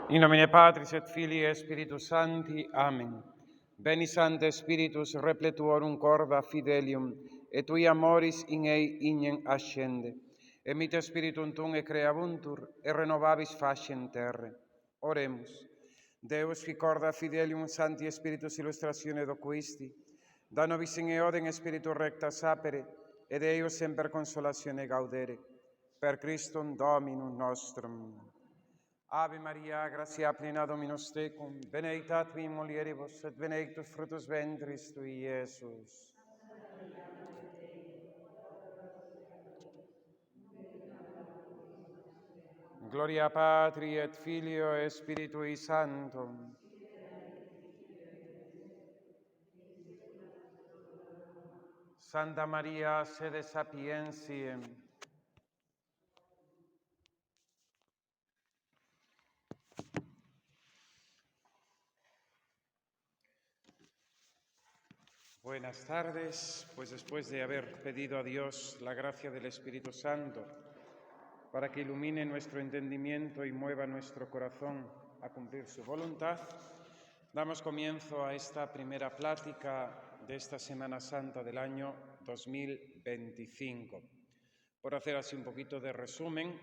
In nomine Patris et Filii et Spiritus Sancti. Amen. Veni Sancte Spiritus repletuorum corda fidelium, et tui amoris in ei ignem ascende. Emite Spiritum tuum et creabuntur, et renovabis faciem terre. Oremus. Deus qui corda fidelium Sancti Spiritus illustratione doquisti, da nobis in eodem Spiritus recta sapere, et eius semper consolatione gaudere. Per Christum Dominum nostrum. Ave Maria, gratia plena Dominus tecum, benedicta tui in mulieribus, et benedictus fructus ventris tui, Iesus. Gloria Patri et Filio et Spiritui Sancto. Santa Maria, sede sapientiae. Buenas tardes, pues después de haber pedido a Dios la gracia del Espíritu Santo para que ilumine nuestro entendimiento y mueva nuestro corazón a cumplir su voluntad, damos comienzo a esta primera plática de esta Semana Santa del año 2025. Por hacer así un poquito de resumen,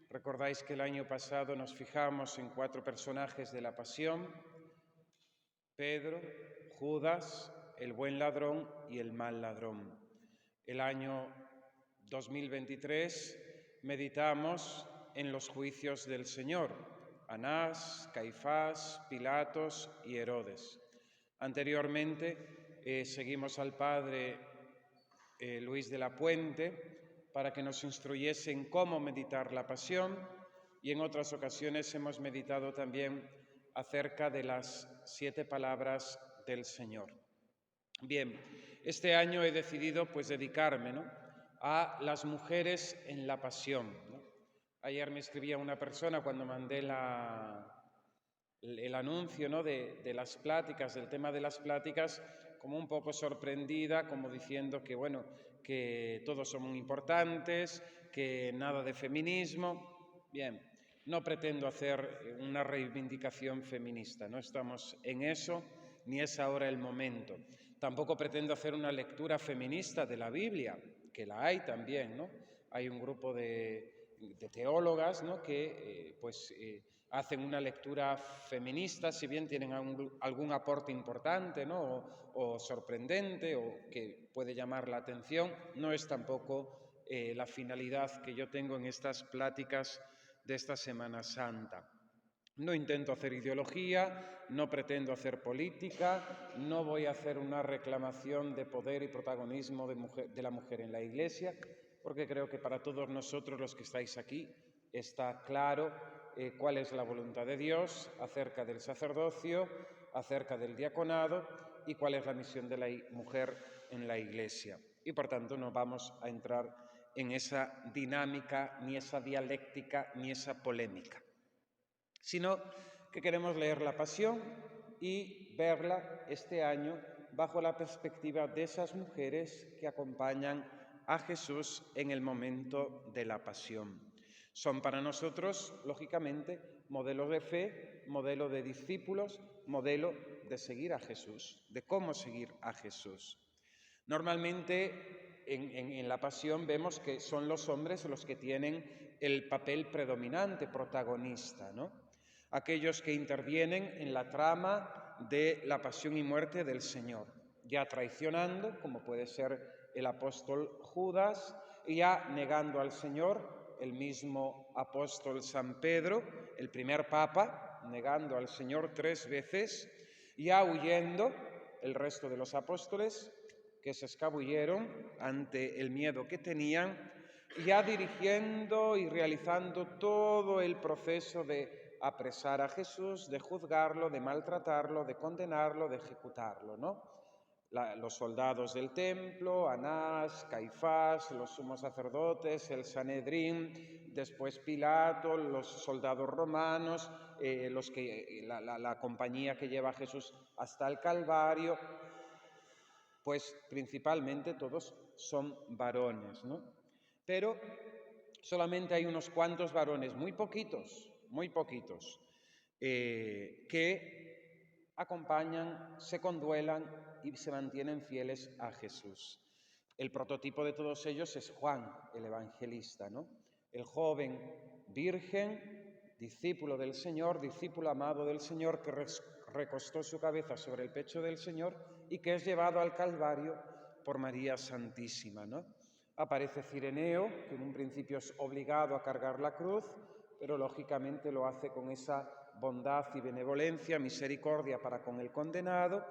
recordáis que el año pasado nos fijamos en 4 personajes de la Pasión: Pedro, Judas, el buen ladrón y el mal ladrón. El año 2023 meditamos en los juicios del Señor: Anás, Caifás, Pilatos y Herodes. Anteriormente seguimos al padre Luis de la Puente para que nos instruyese en cómo meditar la Pasión, y en otras ocasiones hemos meditado también acerca de las 7 palabras del Señor. Bien, este año he decidido dedicarme a las mujeres en la Pasión. Ayer me escribía una persona cuando mandé el anuncio de las pláticas, del tema de las pláticas, como un poco sorprendida, como diciendo que todos son muy importantes, que nada de feminismo. Bien, no pretendo hacer una reivindicación feminista, no estamos en eso, ni es ahora el momento. Tampoco pretendo hacer una lectura feminista de la Biblia, que la hay también, ¿no? Hay un grupo de teólogas, ¿no?, que hacen una lectura feminista, si bien tienen algún aporte importante, ¿no?, o sorprendente, o que puede llamar la atención. No es tampoco la finalidad que yo tengo en estas pláticas de esta Semana Santa. No intento hacer ideología, no pretendo hacer política, no voy a hacer una reclamación de poder y protagonismo de la mujer en la Iglesia, porque creo que para todos nosotros los que estáis aquí está claro cuál es la voluntad de Dios acerca del sacerdocio, acerca del diaconado y cuál es la misión de la mujer en la Iglesia. Y por tanto no vamos a entrar en esa dinámica, ni esa dialéctica, ni esa polémica, sino que queremos leer la Pasión y verla este año bajo la perspectiva de esas mujeres que acompañan a Jesús en el momento de la Pasión. Son para nosotros, lógicamente, modelo de fe, modelo de discípulos, modelo de seguir a Jesús, de cómo seguir a Jesús. Normalmente en la Pasión vemos que son los hombres los que tienen el papel predominante, protagonista, ¿no? Aquellos que intervienen en la trama de la pasión y muerte del Señor, ya traicionando, como puede ser el apóstol Judas, y ya negando al Señor, el mismo apóstol San Pedro, el primer papa, negando al Señor 3 veces, ya huyendo el resto de los apóstoles, que se escabulleron ante el miedo que tenían, ya dirigiendo y realizando todo el proceso de apresar a Jesús, de juzgarlo, de maltratarlo, de condenarlo, de ejecutarlo, ¿no? Los soldados del templo, Anás, Caifás, los sumos sacerdotes, el Sanedrín, después Pilato, los soldados romanos, la compañía que lleva a Jesús hasta el Calvario, pues principalmente todos son varones, ¿no? Pero solamente hay unos cuantos varones, muy poquitos, que acompañan, se conduelan y se mantienen fieles a Jesús. El prototipo de todos ellos es Juan, el evangelista, ¿no? El joven virgen, discípulo del Señor, discípulo amado del Señor, que recostó su cabeza sobre el pecho del Señor y que es llevado al Calvario por María Santísima, ¿no? Aparece Cireneo, que en un principio es obligado a cargar la cruz, pero lógicamente lo hace con esa bondad y benevolencia, misericordia para con el condenado,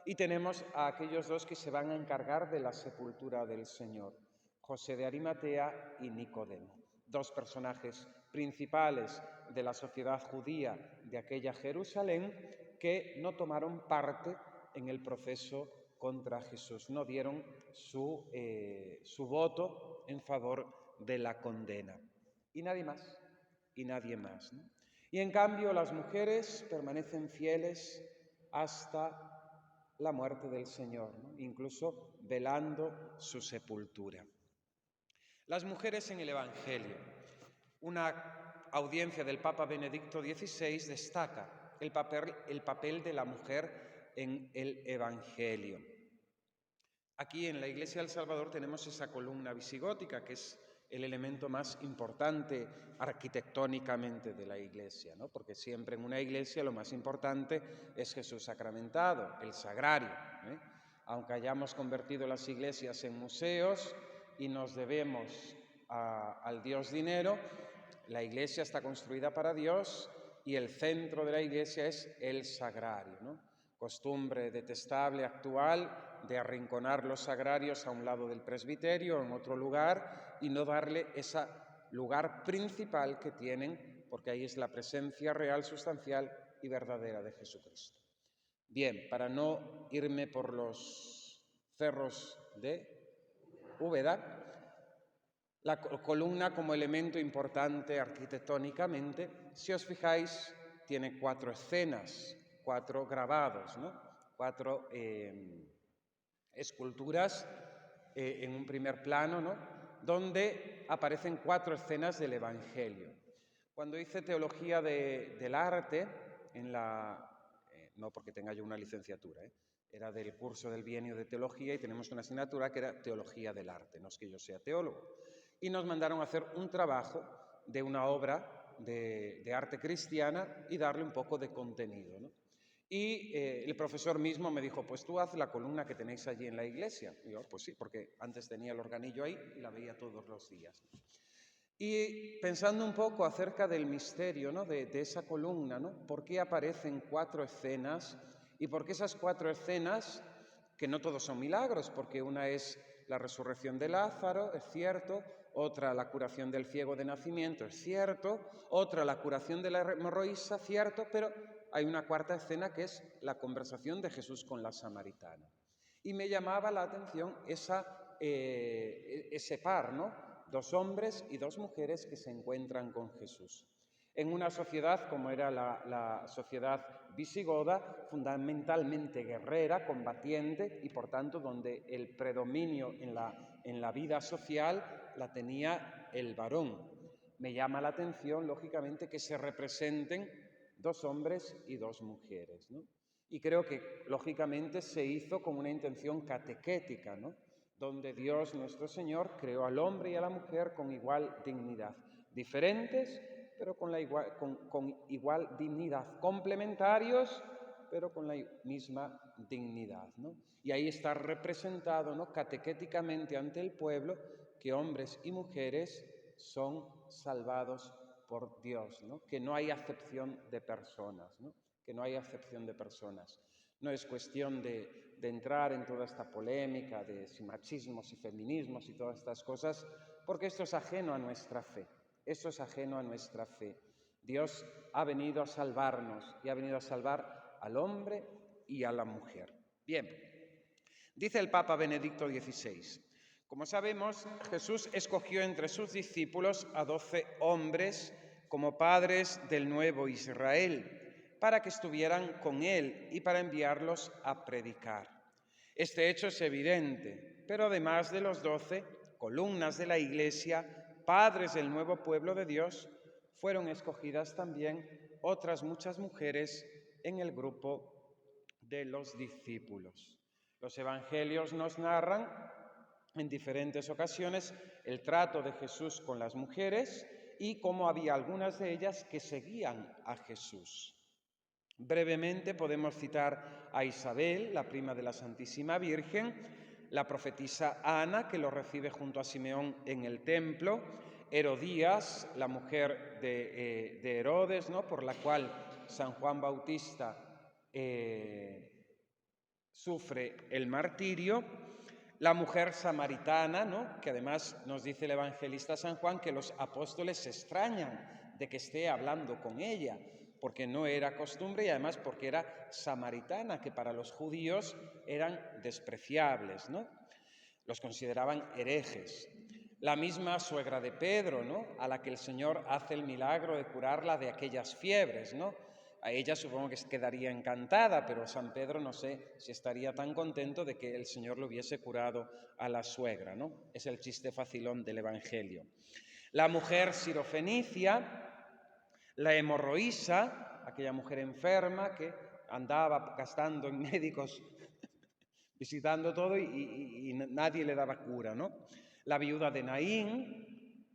y tenemos a aquellos dos que se van a encargar de la sepultura del Señor, José de Arimatea y Nicodemo, dos personajes principales de la sociedad judía de aquella Jerusalén que no tomaron parte en el proceso contra Jesús, no dieron su voto en favor de la condena. Y nadie más, y nadie más, ¿no? Y en cambio las mujeres permanecen fieles hasta la muerte del Señor, ¿no? Incluso velando su sepultura. Las mujeres en el Evangelio. Una audiencia del Papa Benedicto XVI destaca el papel de la mujer en el Evangelio. Aquí en la Iglesia del Salvador tenemos esa columna visigótica, que es el elemento más importante arquitectónicamente de la Iglesia, ¿no? Porque siempre en una iglesia lo más importante es Jesús sacramentado, el sagrario, ¿eh? Aunque hayamos convertido las iglesias en museos y nos debemos al Dios dinero, la iglesia está construida para Dios y el centro de la iglesia es el sagrario, ¿no? Costumbre detestable actual de arrinconar los sagrarios a un lado del presbiterio, en otro lugar, y no darle ese lugar principal que tienen, porque ahí es la presencia real, sustancial y verdadera de Jesucristo. Bien, para no irme por los cerros de Úbeda, la columna como elemento importante arquitectónicamente, si os fijáis, tiene 4 escenas, 4 grabados, ¿no? 4 esculturas en un primer plano, ¿no? Donde aparecen 4 escenas del Evangelio. Cuando hice teología del arte, no porque tenga yo una licenciatura, era del curso del bienio de teología y tenemos una asignatura que era teología del arte, no es que yo sea teólogo. Y nos mandaron a hacer un trabajo de una obra de arte cristiana y darle un poco de contenido, ¿no? Y el profesor mismo me dijo, pues tú haz la columna que tenéis allí en la iglesia. Y yo, pues sí, porque antes tenía el organillo ahí y la veía todos los días. Y pensando un poco acerca del misterio, ¿no? de esa columna, ¿no? ¿Por qué aparecen 4 escenas? Y por qué esas 4 escenas, que no todos son milagros, porque una es la resurrección de Lázaro, es cierto, otra la curación del ciego de nacimiento, es cierto, otra la curación de la hemorroísa, cierto, pero hay una 4ª escena que es la conversación de Jesús con la samaritana. Y me llamaba la atención ese par, ¿no? 2 hombres y 2 mujeres que se encuentran con Jesús. En una sociedad como era la sociedad visigoda, fundamentalmente guerrera, combatiente, y por tanto donde el predominio en la vida social la tenía el varón. Me llama la atención, lógicamente, que se representen 2 hombres y 2 mujeres, ¿no? Y creo que, lógicamente, se hizo con una intención catequética, ¿no? Donde Dios, nuestro Señor, creó al hombre y a la mujer con igual dignidad. Diferentes, pero con igual dignidad. Complementarios, pero con la misma dignidad, ¿no? Y ahí está representado, ¿no? Catequéticamente ante el pueblo que hombres y mujeres son salvados por Dios, ¿no? Que no hay acepción de personas, ¿no? Que no hay acepción de personas. No es cuestión de entrar en toda esta polémica de si machismos y feminismos y todas estas cosas, porque esto es ajeno a nuestra fe. Esto es ajeno a nuestra fe. Dios ha venido a salvarnos y ha venido a salvar al hombre y a la mujer. Bien, dice el Papa Benedicto XVI, como sabemos, Jesús escogió entre sus discípulos a 12 hombres como padres del nuevo Israel, para que estuvieran con él y para enviarlos a predicar. Este hecho es evidente, pero además de los 12, columnas de la Iglesia, padres del nuevo pueblo de Dios, fueron escogidas también otras muchas mujeres en el grupo de los discípulos. Los evangelios nos narran en diferentes ocasiones el trato de Jesús con las mujeres y cómo había algunas de ellas que seguían a Jesús. Brevemente podemos citar a Isabel, la prima de la Santísima Virgen, la profetisa Ana, que lo recibe junto a Simeón en el templo, Herodías, la mujer de Herodes, ¿no?, por la cual San Juan Bautista sufre el martirio, la mujer samaritana, ¿no?, que además nos dice el evangelista San Juan que los apóstoles se extrañan de que esté hablando con ella, porque no era costumbre y además porque era samaritana, que para los judíos eran despreciables, ¿no? Los consideraban herejes. La misma suegra de Pedro, ¿no?, a la que el Señor hace el milagro de curarla de aquellas fiebres, ¿no? A ella supongo que quedaría encantada, pero San Pedro no sé si estaría tan contento de que el Señor le hubiese curado a la suegra, ¿no? Es el chiste facilón del Evangelio. La mujer sirofenicia, la hemorroísa, aquella mujer enferma que andaba gastando en médicos, visitando todo y nadie le daba cura, ¿no? La viuda de Naín,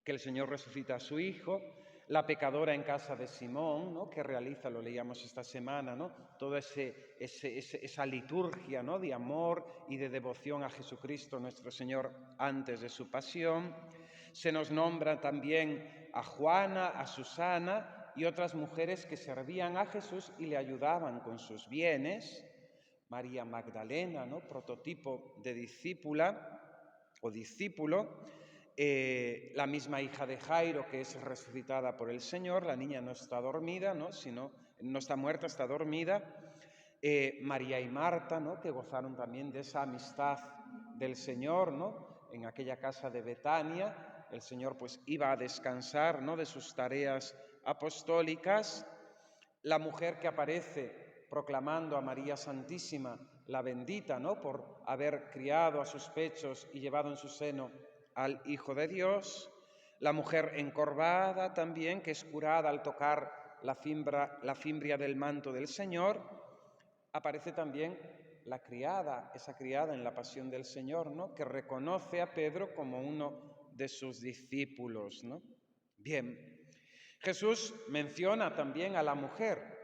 que el Señor resucita a su hijo, la pecadora en casa de Simón, ¿no?, que realiza, lo leíamos esta semana, ¿no?, toda esa liturgia, ¿no?, de amor y de devoción a Jesucristo nuestro Señor antes de su pasión. Se nos nombra también a Juana, a Susana y otras mujeres que servían a Jesús y le ayudaban con sus bienes. María Magdalena, ¿no?, prototipo de discípula o discípulo. La misma hija de Jairo, que es resucitada por el Señor. La niña no está dormida, ¿no?, no está muerta, está dormida. María y Marta, ¿no?, que gozaron también de esa amistad del Señor, ¿no?, en aquella casa de Betania. El Señor pues iba a descansar, ¿no?, de sus tareas apostólicas. La mujer que aparece proclamando a María Santísima la bendita, ¿no?, por haber criado a sus pechos y llevado en su seno al Hijo de Dios. La mujer encorvada también, que es curada al tocar la fimbria del manto del Señor. Aparece también la criada, esa criada en la pasión del Señor, ¿no?, que reconoce a Pedro como uno de sus discípulos, ¿no? Bien, Jesús menciona también a la mujer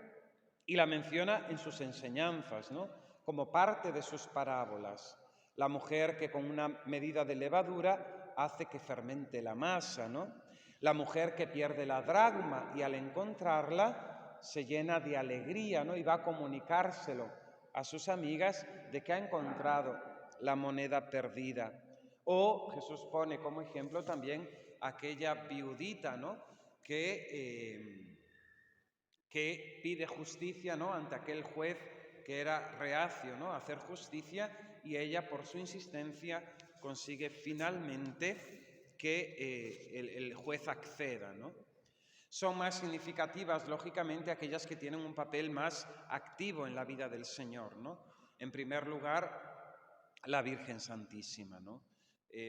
y la menciona en sus enseñanzas, ¿no?, como parte de sus parábolas. La mujer que con una medida de levadura hace que fermente la masa, ¿no? La mujer que pierde la dracma y al encontrarla se llena de alegría, ¿no?, y va a comunicárselo a sus amigas de que ha encontrado la moneda perdida. O Jesús pone como ejemplo también aquella viudita, ¿no?, que pide justicia, ¿no?, ante aquel juez que era reacio, ¿no?, a hacer justicia, y ella por su insistencia consigue finalmente que el juez acceda, ¿no? Son más significativas, lógicamente, aquellas que tienen un papel más activo en la vida del Señor, ¿no? En primer lugar, la Virgen Santísima, ¿no?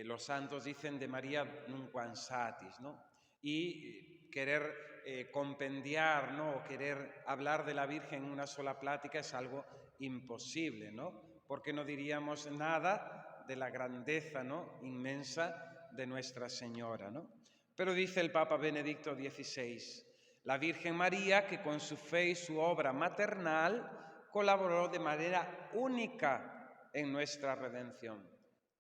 Los santos dicen de María nunquam satis, ¿no? Y querer compendiar, ¿no?, o querer hablar de la Virgen en una sola plática es algo imposible, ¿no? Porque no diríamos nada de la grandeza, ¿no?, inmensa de Nuestra Señora, ¿no? Pero dice el Papa Benedicto XVI, la Virgen María, que con su fe y su obra maternal colaboró de manera única en nuestra redención.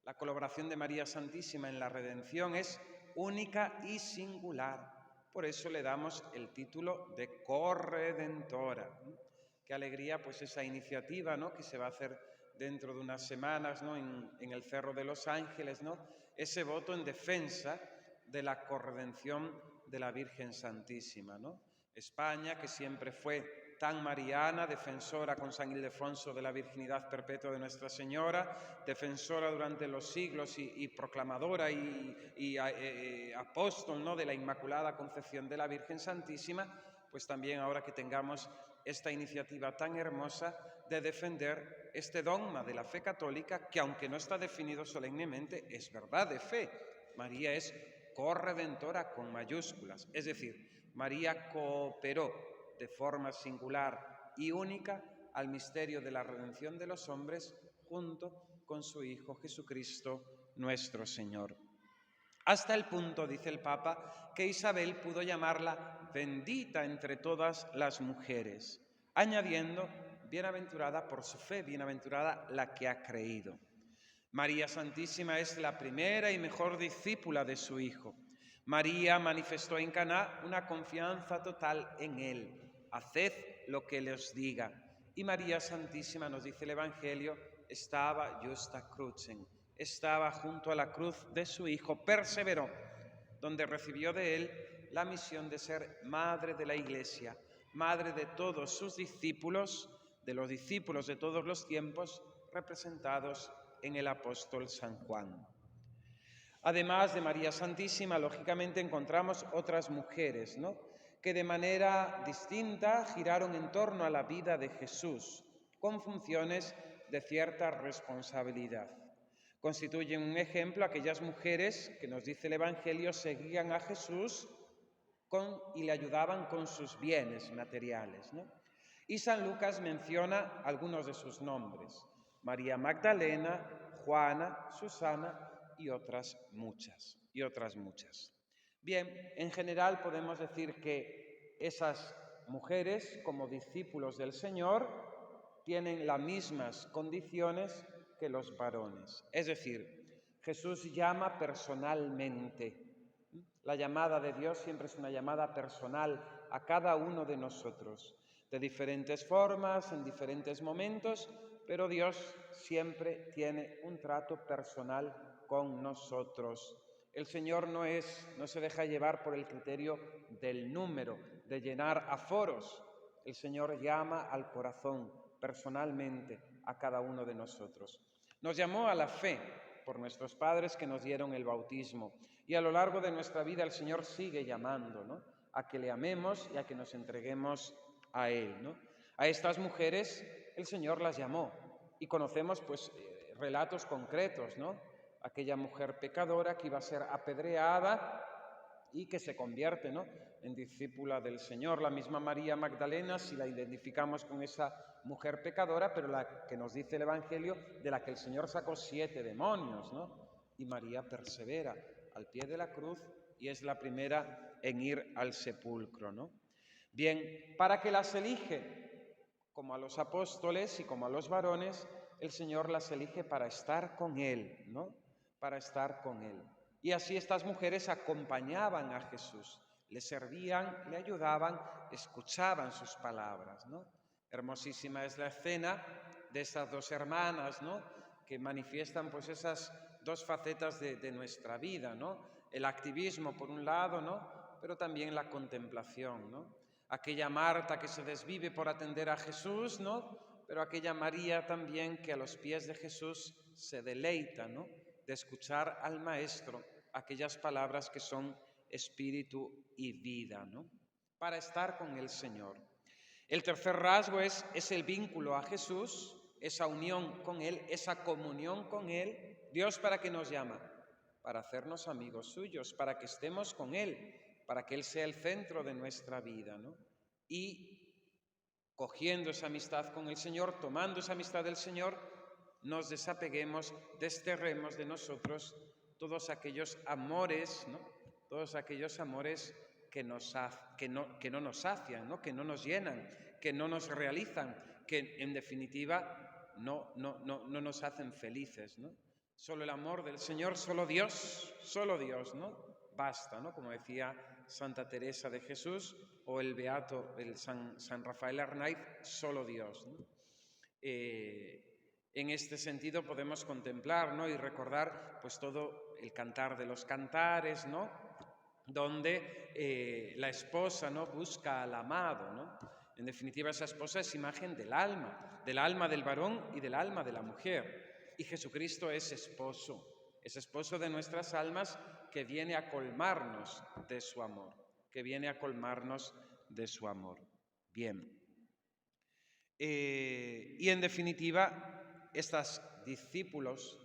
La colaboración de María Santísima en la redención es única y singular. Por eso le damos el título de corredentora. Qué alegría pues esa iniciativa, ¿no?, que se va a hacer dentro de unas semanas, ¿no?, en el Cerro de los Ángeles, ¿no?, ese voto en defensa de la corredención de la Virgen Santísima, ¿no? España, que siempre fue tan mariana, defensora con San Ildefonso de la virginidad perpetua de Nuestra Señora, defensora durante los siglos y proclamadora y apóstol, ¿no?, de la Inmaculada Concepción de la Virgen Santísima, pues también ahora que tengamos esta iniciativa tan hermosa de defender este dogma de la fe católica, que aunque no está definido solemnemente, es verdad de fe. María es corredentora con mayúsculas, es decir, María cooperó de forma singular y única al misterio de la redención de los hombres junto con su Hijo Jesucristo nuestro Señor. Hasta el punto, dice el Papa, que Isabel pudo llamarla bendita entre todas las mujeres, añadiendo, bienaventurada por su fe, bienaventurada la que ha creído. María Santísima es la primera y mejor discípula de su Hijo. María manifestó en Caná una confianza total en Él. Haced lo que Él os diga. Y María Santísima, nos dice el Evangelio, estaba justa crucem, estaba junto a la cruz de su Hijo, perseveró, donde recibió de Él la misión de ser madre de la Iglesia, madre de todos sus discípulos, de los discípulos de todos los tiempos, representados en el apóstol San Juan. Además de María Santísima, lógicamente encontramos otras mujeres, ¿no?, que de manera distinta giraron en torno a la vida de Jesús, con funciones de cierta responsabilidad. Constituyen un ejemplo aquellas mujeres que, nos dice el Evangelio, seguían a Jesús y le ayudaban con sus bienes materiales, ¿no? Y San Lucas menciona algunos de sus nombres: María Magdalena, Juana, Susana y otras muchas. Bien, en general podemos decir que esas mujeres, como discípulos del Señor, tienen las mismas condiciones que los varones. Es decir, Jesús llama personalmente. La llamada de Dios siempre es una llamada personal a cada uno de nosotros, de diferentes formas, en diferentes momentos, pero Dios siempre tiene un trato personal con nosotros. El Señor no se deja llevar por el criterio del número, de llenar aforos. El Señor llama al corazón personalmente a cada uno de nosotros. Nos llamó a la fe por nuestros padres que nos dieron el bautismo, y a lo largo de nuestra vida el Señor sigue llamando, ¿no?, a que le amemos y a que nos entreguemos a Él, ¿no? A estas mujeres el Señor las llamó y conocemos relatos concretos, ¿no? Aquella mujer pecadora que iba a ser apedreada y que se convierte, ¿no?, en discípula del Señor. La misma María Magdalena, si la identificamos con esa mujer pecadora, pero la que nos dice el Evangelio, de la que el Señor sacó 7 demonios, ¿no? Y María persevera al pie de la cruz y es la primera en ir al sepulcro, ¿no? Bien, para que las elige, como a los apóstoles y como a los varones, el Señor las elige para estar con Él, ¿no?, para estar con Él. Y así estas mujeres acompañaban a Jesús, le servían, le ayudaban, escuchaban sus palabras, ¿no? Hermosísima es la escena de estas dos hermanas, ¿no?, que manifiestan esas dos facetas de nuestra vida, ¿no? El activismo por un lado, ¿no?, pero también la contemplación, ¿no? Aquella Marta que se desvive por atender a Jesús, ¿no?, pero aquella María también que a los pies de Jesús se deleita, ¿no?, de escuchar al Maestro aquellas palabras que son espíritu y vida, ¿no?, para estar con el Señor. El tercer rasgo es el vínculo a Jesús, esa unión con Él, esa comunión con Él. Dios, ¿para qué nos llama? Para hacernos amigos suyos, para que estemos con Él, para que Él sea el centro de nuestra vida, ¿no? Y cogiendo esa amistad con el Señor, tomando esa amistad del Señor, nos desapeguemos, desterremos de nosotros todos aquellos amores, ¿no?, todos aquellos amores que no nos sacian, ¿no?, que no nos llenan, que no nos realizan, que en definitiva no nos hacen felices, ¿no? Solo el amor del Señor, solo Dios, ¿no?, basta, ¿no?, como decía Santa Teresa de Jesús o el beato San Rafael Arnaiz, solo Dios, ¿no? En este sentido podemos contemplar, ¿no?, y recordar todo el cantar de los cantares, ¿no?, donde la esposa, ¿no?, busca al amado, ¿no? En definitiva, esa esposa es imagen del alma del varón y del alma de la mujer. Y Jesucristo es esposo de nuestras almas, que viene a colmarnos de su amor, Bien. Y en definitiva, estas discípulas,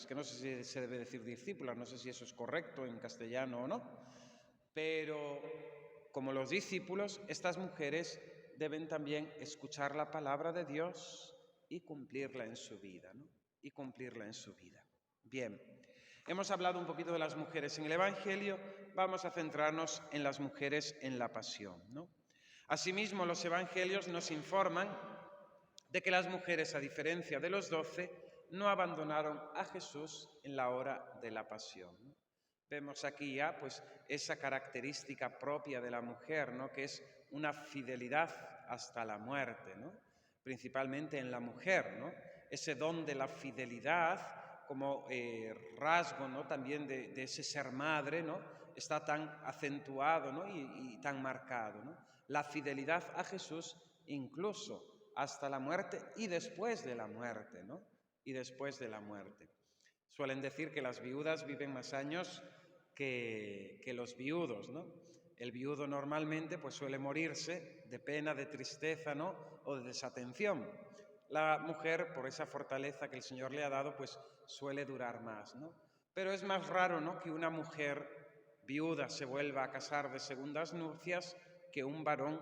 que no sé si se debe decir discípulas, no sé si eso es correcto en castellano o no, pero como los discípulos, estas mujeres deben también escuchar la palabra de Dios y cumplirla en su vida, ¿no? Y cumplirla en su vida. Bien, hemos hablado un poquito de las mujeres en el Evangelio, vamos a centrarnos en las mujeres en la pasión, ¿no? Asimismo, los Evangelios nos informan de que las mujeres, a diferencia de los 12, no abandonaron a Jesús en la hora de la pasión, ¿no? Vemos aquí ya pues esa característica propia de la mujer, ¿no? Que es una fidelidad hasta la muerte, ¿no? Principalmente en la mujer, ¿no? Ese don de la fidelidad como rasgo, ¿no? También de ese ser madre, ¿no? Está tan acentuado, ¿no? y tan marcado, ¿no? La fidelidad a Jesús incluso hasta la muerte y después de la muerte, ¿no? Y después de la muerte. Suelen decir que las viudas viven más años que los viudos, ¿no? El viudo normalmente pues suele morirse de pena, de tristeza, ¿no? O de desatención. La mujer, por esa fortaleza que el Señor le ha dado, pues suele durar más, ¿no? Pero es más raro, ¿no? Que una mujer viuda se vuelva a casar de segundas nupcias que un varón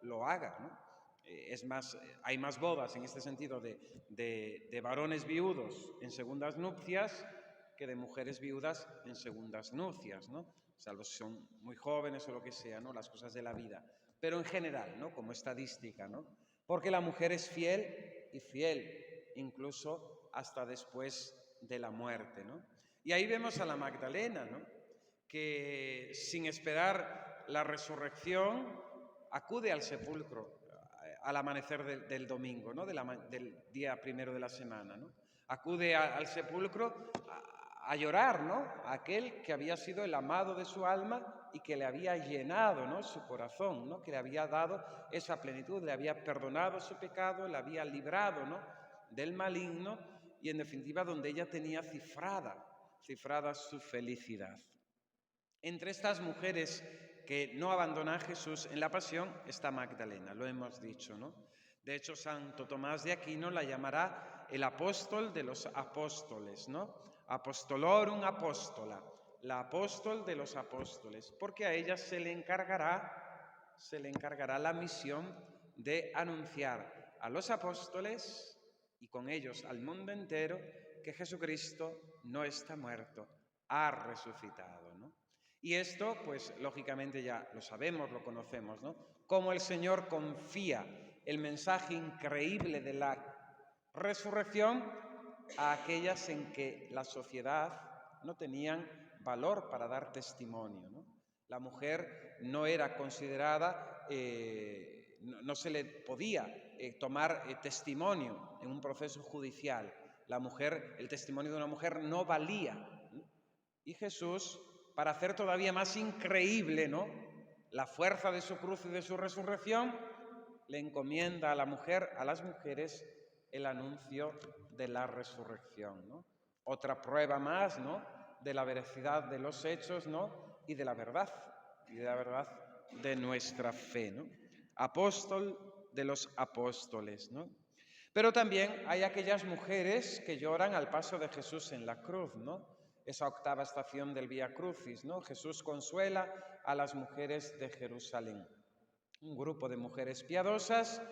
lo haga, ¿no? Es más, hay más bodas en este sentido de varones viudos en segundas nupcias que de mujeres viudas en segundas nupcias, ¿no? O sea, los son muy jóvenes o lo que sea, ¿no? Las cosas de la vida. Pero en general, ¿no? Como estadística, ¿no? Porque la mujer es fiel y fiel, incluso hasta después de la muerte, ¿no? Y ahí vemos a la Magdalena, ¿no? Que sin esperar la resurrección acude al sepulcro al amanecer del domingo, ¿no? Del día primero de la semana, ¿no? Acude al sepulcro a llorar, ¿no? A aquel que había sido el amado de su alma y que le había llenado, ¿no? Su corazón, ¿no? Que le había dado esa plenitud, le había perdonado su pecado, le había librado, ¿no? Del maligno y en definitiva donde ella tenía cifrada su felicidad. Entre estas mujeres que no abandonan a Jesús en la pasión está Magdalena, lo hemos dicho, ¿no? De hecho, Santo Tomás de Aquino la llamará el apóstol de los apóstoles, ¿no? Apostolorum apóstola, la apóstol de los apóstoles, porque a ella se le encargará la misión de anunciar a los apóstoles y con ellos al mundo entero que Jesucristo no está muerto, ha resucitado, ¿no? Y esto, pues, lógicamente ya lo sabemos, lo conocemos, ¿no? Cómo el Señor confía el mensaje increíble de la resurrección a aquellas en que la sociedad no tenían valor para dar testimonio, ¿no? La mujer no era considerada, no se le podía tomar testimonio en un proceso judicial. La mujer, el testimonio de una mujer no valía, ¿no? Y Jesús, para hacer todavía más increíble, ¿no?, la fuerza de su cruz y de su resurrección, le encomienda a la mujer, a las mujeres, el anuncio de la resurrección, ¿no? Otra prueba más, ¿no?, de la veracidad de los hechos, ¿no?, y de la verdad de nuestra fe, ¿no? Apóstol de los apóstoles, ¿no? Pero también hay aquellas mujeres que lloran al paso de Jesús en la cruz, ¿no? Esa octava estación del Vía Crucis, ¿no? Jesús consuela a las mujeres de Jerusalén. Un grupo de mujeres piadosas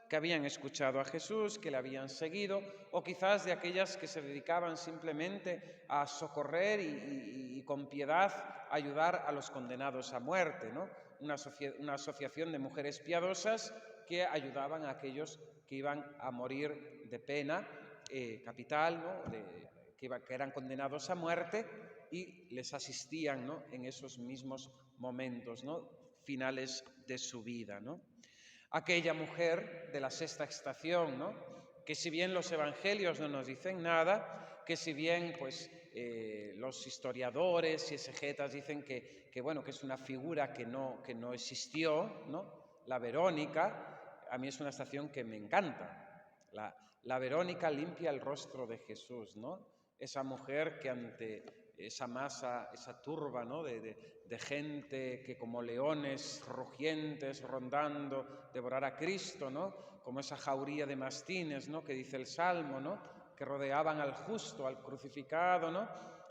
que habían escuchado a Jesús, que le habían seguido, o quizás de aquellas que se dedicaban simplemente a socorrer y con piedad ayudar a los condenados a muerte, ¿no? Una asociación de mujeres piadosas que ayudaban a aquellos que iban a morir de pena capital, ¿no?, que eran condenados a muerte y les asistían, ¿no?, en esos mismos momentos, ¿no?, finales de su vida, ¿no? Aquella mujer de la sexta estación, ¿no?, que si bien los evangelios no nos dicen nada, que si bien pues los historiadores y exegetas dicen que es una figura que no existió, ¿no?, la Verónica, a mí es una estación que me encanta. La Verónica limpia el rostro de Jesús, ¿no? Esa mujer que ante esa masa, esa turba, ¿no?, de gente que como leones rugientes rondando devorar a Cristo, ¿no?, como esa jauría de mastines, ¿no?, que dice el Salmo, ¿no?, que rodeaban al justo, al crucificado, ¿no?,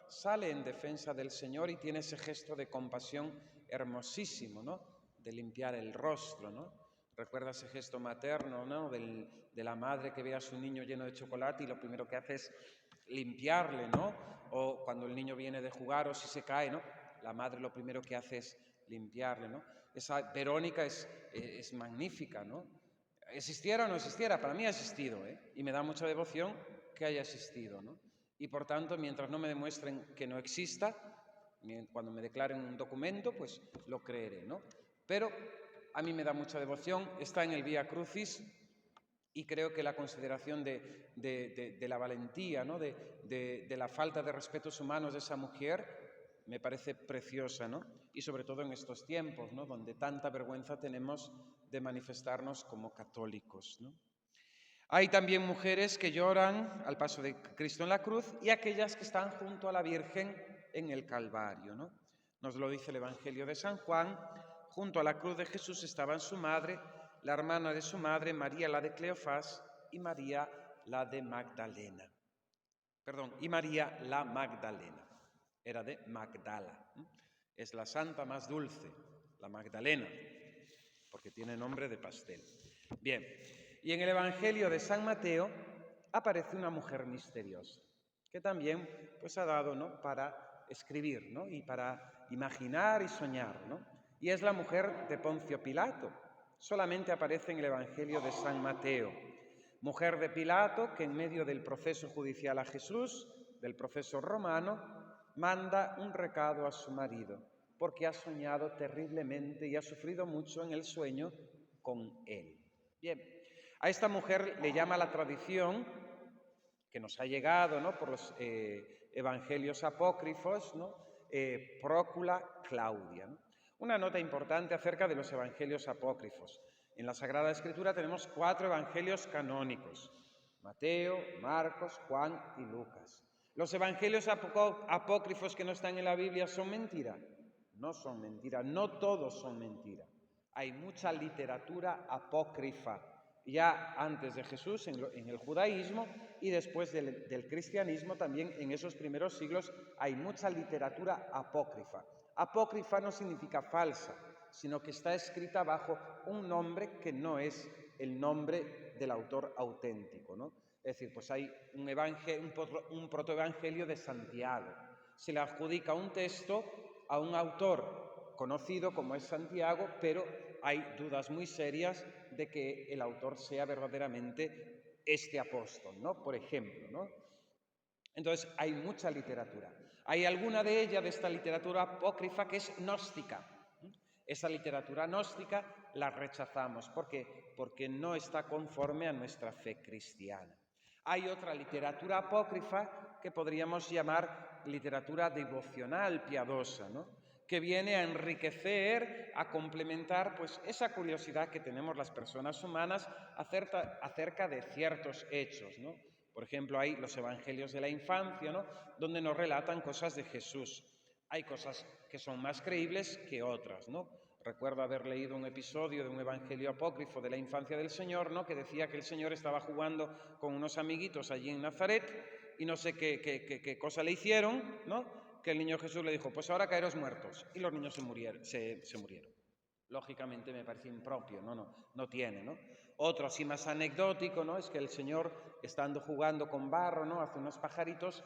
sale en defensa del Señor y tiene ese gesto de compasión hermosísimo, ¿no?, de limpiar el rostro, ¿no? Recuerda ese gesto materno, ¿no? De la madre que ve a su niño lleno de chocolate y lo primero que hace es limpiarle, ¿no? O cuando el niño viene de jugar o si se cae, ¿no? La madre lo primero que hace es limpiarle, ¿no? Esa Verónica es magnífica, ¿no? Existiera o no existiera, para mí ha existido, ¿eh? Y me da mucha devoción que haya existido, ¿no? Y por tanto, mientras no me demuestren que no exista, cuando me declaren un documento, pues lo creeré, ¿no? Pero a mí me da mucha devoción, está en el Vía Crucis y creo que la consideración de la valentía, ¿no? de la falta de respetos humanos de esa mujer me parece preciosa, ¿no? Y sobre todo en estos tiempos, ¿no? Donde tanta vergüenza tenemos de manifestarnos como católicos, ¿no? Hay también mujeres que lloran al paso de Cristo en la cruz y aquellas que están junto a la Virgen en el Calvario, ¿no? Nos lo dice el Evangelio de San Juan. Junto a la cruz de Jesús estaban su madre, la hermana de su madre, María la de Cleofás y María la de Magdalena. Y María la Magdalena. Era de Magdala. Es la santa más dulce, la Magdalena, porque tiene nombre de pastel. Bien, y en el Evangelio de San Mateo aparece una mujer misteriosa, que también pues ha dado, ¿no? para escribir, ¿no? y para imaginar y soñar, ¿no? Y es la mujer de Poncio Pilato. Solamente aparece en el Evangelio de San Mateo. Mujer de Pilato que en medio del proceso judicial a Jesús, del proceso romano, manda un recado a su marido, porque ha soñado terriblemente y ha sufrido mucho en el sueño con él. Bien, a esta mujer le llama la tradición que nos ha llegado, ¿no? por los evangelios apócrifos, ¿no? Prócula Claudia, ¿no? Una nota importante acerca de los evangelios apócrifos. En la Sagrada Escritura tenemos 4 evangelios canónicos: Mateo, Marcos, Juan y Lucas. ¿Los evangelios apócrifos que no están en la Biblia son mentira? No son mentira, no todos son mentira. Hay mucha literatura apócrifa, ya antes de Jesús en el judaísmo y después del cristianismo también en esos primeros siglos hay mucha literatura apócrifa. Apócrifa no significa falsa, sino que está escrita bajo un nombre que no es el nombre del autor auténtico, ¿no? Es decir, pues hay un protoevangelio de Santiago. Se le adjudica un texto a un autor conocido como es Santiago, pero hay dudas muy serias de que el autor sea verdaderamente este apóstol, ¿no? Por ejemplo, ¿no? Entonces, hay mucha literatura. Hay alguna de ella, de esta literatura apócrifa, que es gnóstica. Esa literatura gnóstica la rechazamos. ¿Por qué? Porque no está conforme a nuestra fe cristiana. Hay otra literatura apócrifa que podríamos llamar literatura devocional piadosa, ¿no? Que viene a enriquecer, a complementar pues, esa curiosidad que tenemos las personas humanas acerca de ciertos hechos, ¿no? Por ejemplo, hay los evangelios de la infancia, ¿no? Donde nos relatan cosas de Jesús. Hay cosas que son más creíbles que otras, ¿no? Recuerdo haber leído un episodio de un evangelio apócrifo de la infancia del Señor, ¿no? Que decía que el Señor estaba jugando con unos amiguitos allí en Nazaret y no sé qué cosa le hicieron, ¿no? Que el niño Jesús le dijo, pues ahora caeros muertos. Y los niños se murieron. Lógicamente me parece impropio, no tiene, ¿no? Otro así más anecdótico, ¿no? Es que el Señor, estando jugando con barro, ¿no? Hace unos pajaritos,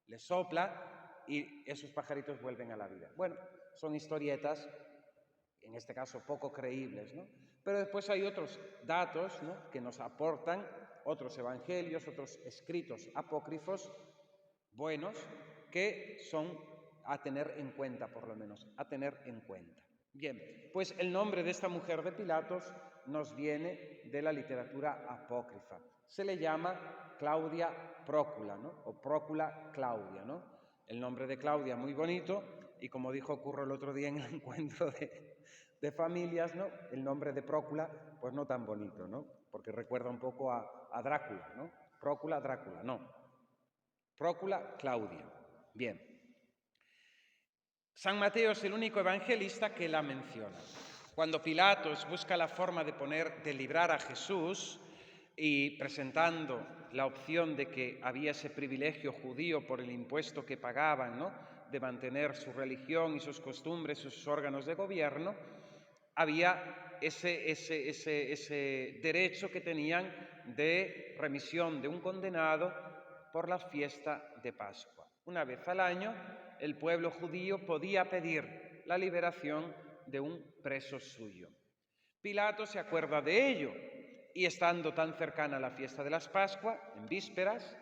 le sopla y esos pajaritos vuelven a la vida. Bueno, son historietas, en este caso poco creíbles, ¿no? Pero después hay otros datos, ¿no? Que nos aportan otros evangelios, otros escritos apócrifos buenos, que son a tener en cuenta, por lo menos, a tener en cuenta. Bien, pues el nombre de esta mujer de Pilatos nos viene de la literatura apócrifa. Se le llama Claudia Prócula, ¿no? O Prócula Claudia, ¿no? El nombre de Claudia muy bonito y como dijo Curro el otro día en el encuentro de familias, ¿no? El nombre de Prócula, pues no tan bonito, ¿no? Porque recuerda un poco a Drácula, ¿no? Prócula, Drácula, no. Prócula Claudia. Bien. San Mateo es el único evangelista que la menciona. Cuando Pilatos busca la forma de librar a Jesús y presentando la opción de que había ese privilegio judío por el impuesto que pagaban, ¿no? De mantener su religión y sus costumbres, sus órganos de gobierno, había ese derecho que tenían de remisión de un condenado por la fiesta de Pascua. Una vez al año, el pueblo judío podía pedir la liberación de un preso suyo. Pilato se acuerda de ello y, estando tan cercana a la fiesta de las Pascuas, en vísperas,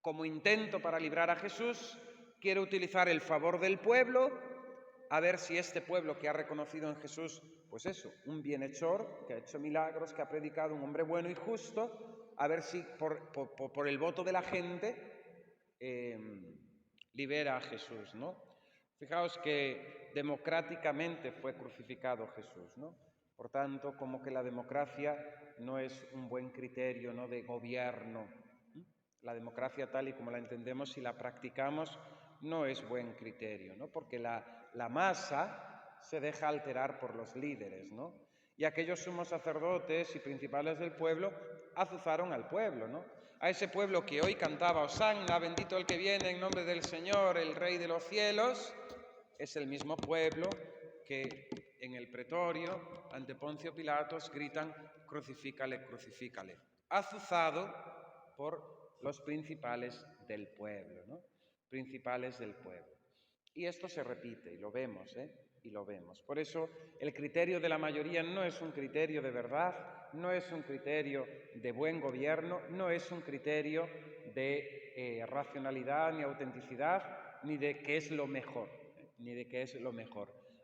como intento para librar a Jesús, quiere utilizar el favor del pueblo, a ver si este pueblo que ha reconocido en Jesús, pues eso, un bienhechor, que ha hecho milagros, que ha predicado, un hombre bueno y justo, a ver si por el voto de la gente libera a Jesús, ¿no? Fijaos que democráticamente fue crucificado Jesús, ¿no? Por tanto, como que la democracia no es un buen criterio, ¿no?, de gobierno. La democracia tal y como la entendemos, si la practicamos, no es buen criterio, ¿no? Porque la masa se deja alterar por los líderes, ¿no? Y aquellos sumos sacerdotes y principales del pueblo azuzaron al pueblo, ¿no? A ese pueblo que hoy cantaba Hosanna, bendito el que viene en nombre del Señor, el Rey de los cielos, es el mismo pueblo que en el pretorio, ante Poncio Pilatos, gritan crucifícale, crucifícale, azuzado por los principales del pueblo, ¿no? Principales del pueblo. Y esto se repite, y lo vemos, y lo vemos. Por eso el criterio de la mayoría no es un criterio de verdad, no es un criterio de buen gobierno, no es un criterio de racionalidad, ni autenticidad, ni de qué es lo mejor,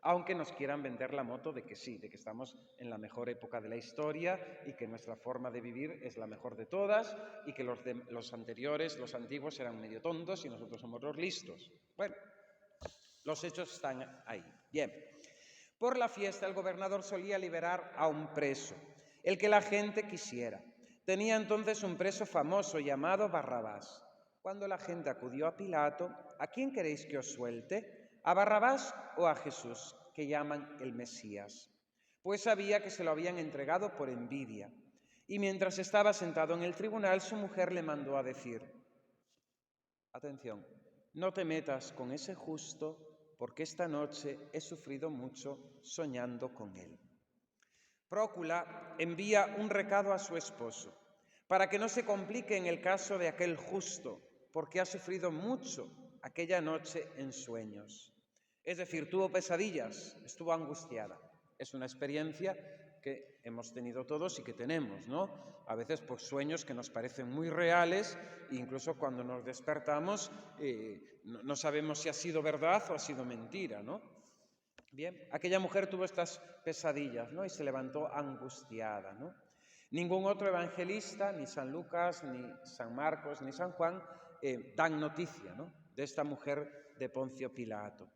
aunque nos quieran vender la moto de que sí, de que estamos en la mejor época de la historia y que nuestra forma de vivir es la mejor de todas y que los anteriores, los antiguos, eran medio tontos y nosotros somos los listos. Bueno, los hechos están ahí. Bien, por la fiesta el gobernador solía liberar a un preso, el que la gente quisiera. Tenía entonces un preso famoso llamado Barrabás. Cuando la gente acudió a Pilato, ¿a quién queréis que os suelte? ¿A Barrabás o a Jesús, que llaman el Mesías? Pues sabía que se lo habían entregado por envidia. Y mientras estaba sentado en el tribunal, su mujer le mandó a decir: atención, no te metas con ese justo, porque esta noche he sufrido mucho soñando con él. Prócula envía un recado a su esposo para que no se complique en el caso de aquel justo, porque ha sufrido mucho aquella noche en sueños. Es decir, tuvo pesadillas, estuvo angustiada. Es una experiencia que hemos tenido todos y que tenemos, ¿no? A veces pues sueños que nos parecen muy reales e incluso cuando nos despertamos no sabemos si ha sido verdad o ha sido mentira, ¿no? Bien, aquella mujer tuvo estas pesadillas, ¿no? Y se levantó angustiada, ¿no? Ningún otro evangelista, ni San Lucas, ni San Marcos, ni San Juan, dan noticia, ¿no?, de esta mujer de Poncio Pilato.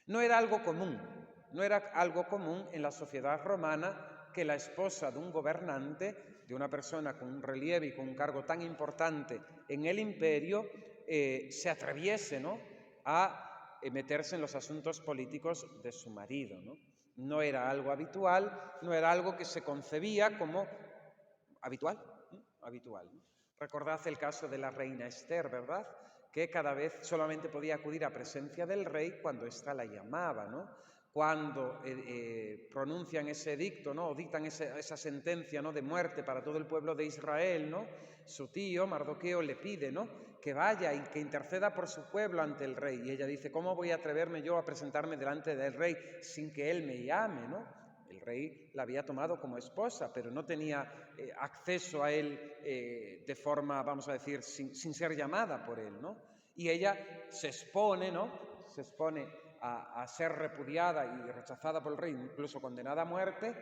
No era algo común en la sociedad romana que la esposa de un gobernante, de una persona con un relieve y con un cargo tan importante en el imperio, se atreviese, ¿no?, a meterse en los asuntos políticos de su marido, ¿no? No era algo habitual, no era algo que se concebía como habitual. Recordad el caso de la reina Esther, ¿verdad?, que cada vez solamente podía acudir a presencia del rey cuando ésta la llamaba, ¿no? Cuando pronuncian ese edicto, ¿no?, o dictan esa sentencia, ¿no?, de muerte para todo el pueblo de Israel, ¿no?, su tío Mardoqueo le pide, ¿no?, que vaya y que interceda por su pueblo ante el rey. Y ella dice: ¿cómo voy a atreverme yo a presentarme delante del rey sin que él me llame, ¿no? El rey la había tomado como esposa, pero no tenía acceso a él de forma, vamos a decir, sin ser llamada por él, ¿no? Y ella se expone, ¿no?, se expone a ser repudiada y rechazada por el rey, incluso condenada a muerte,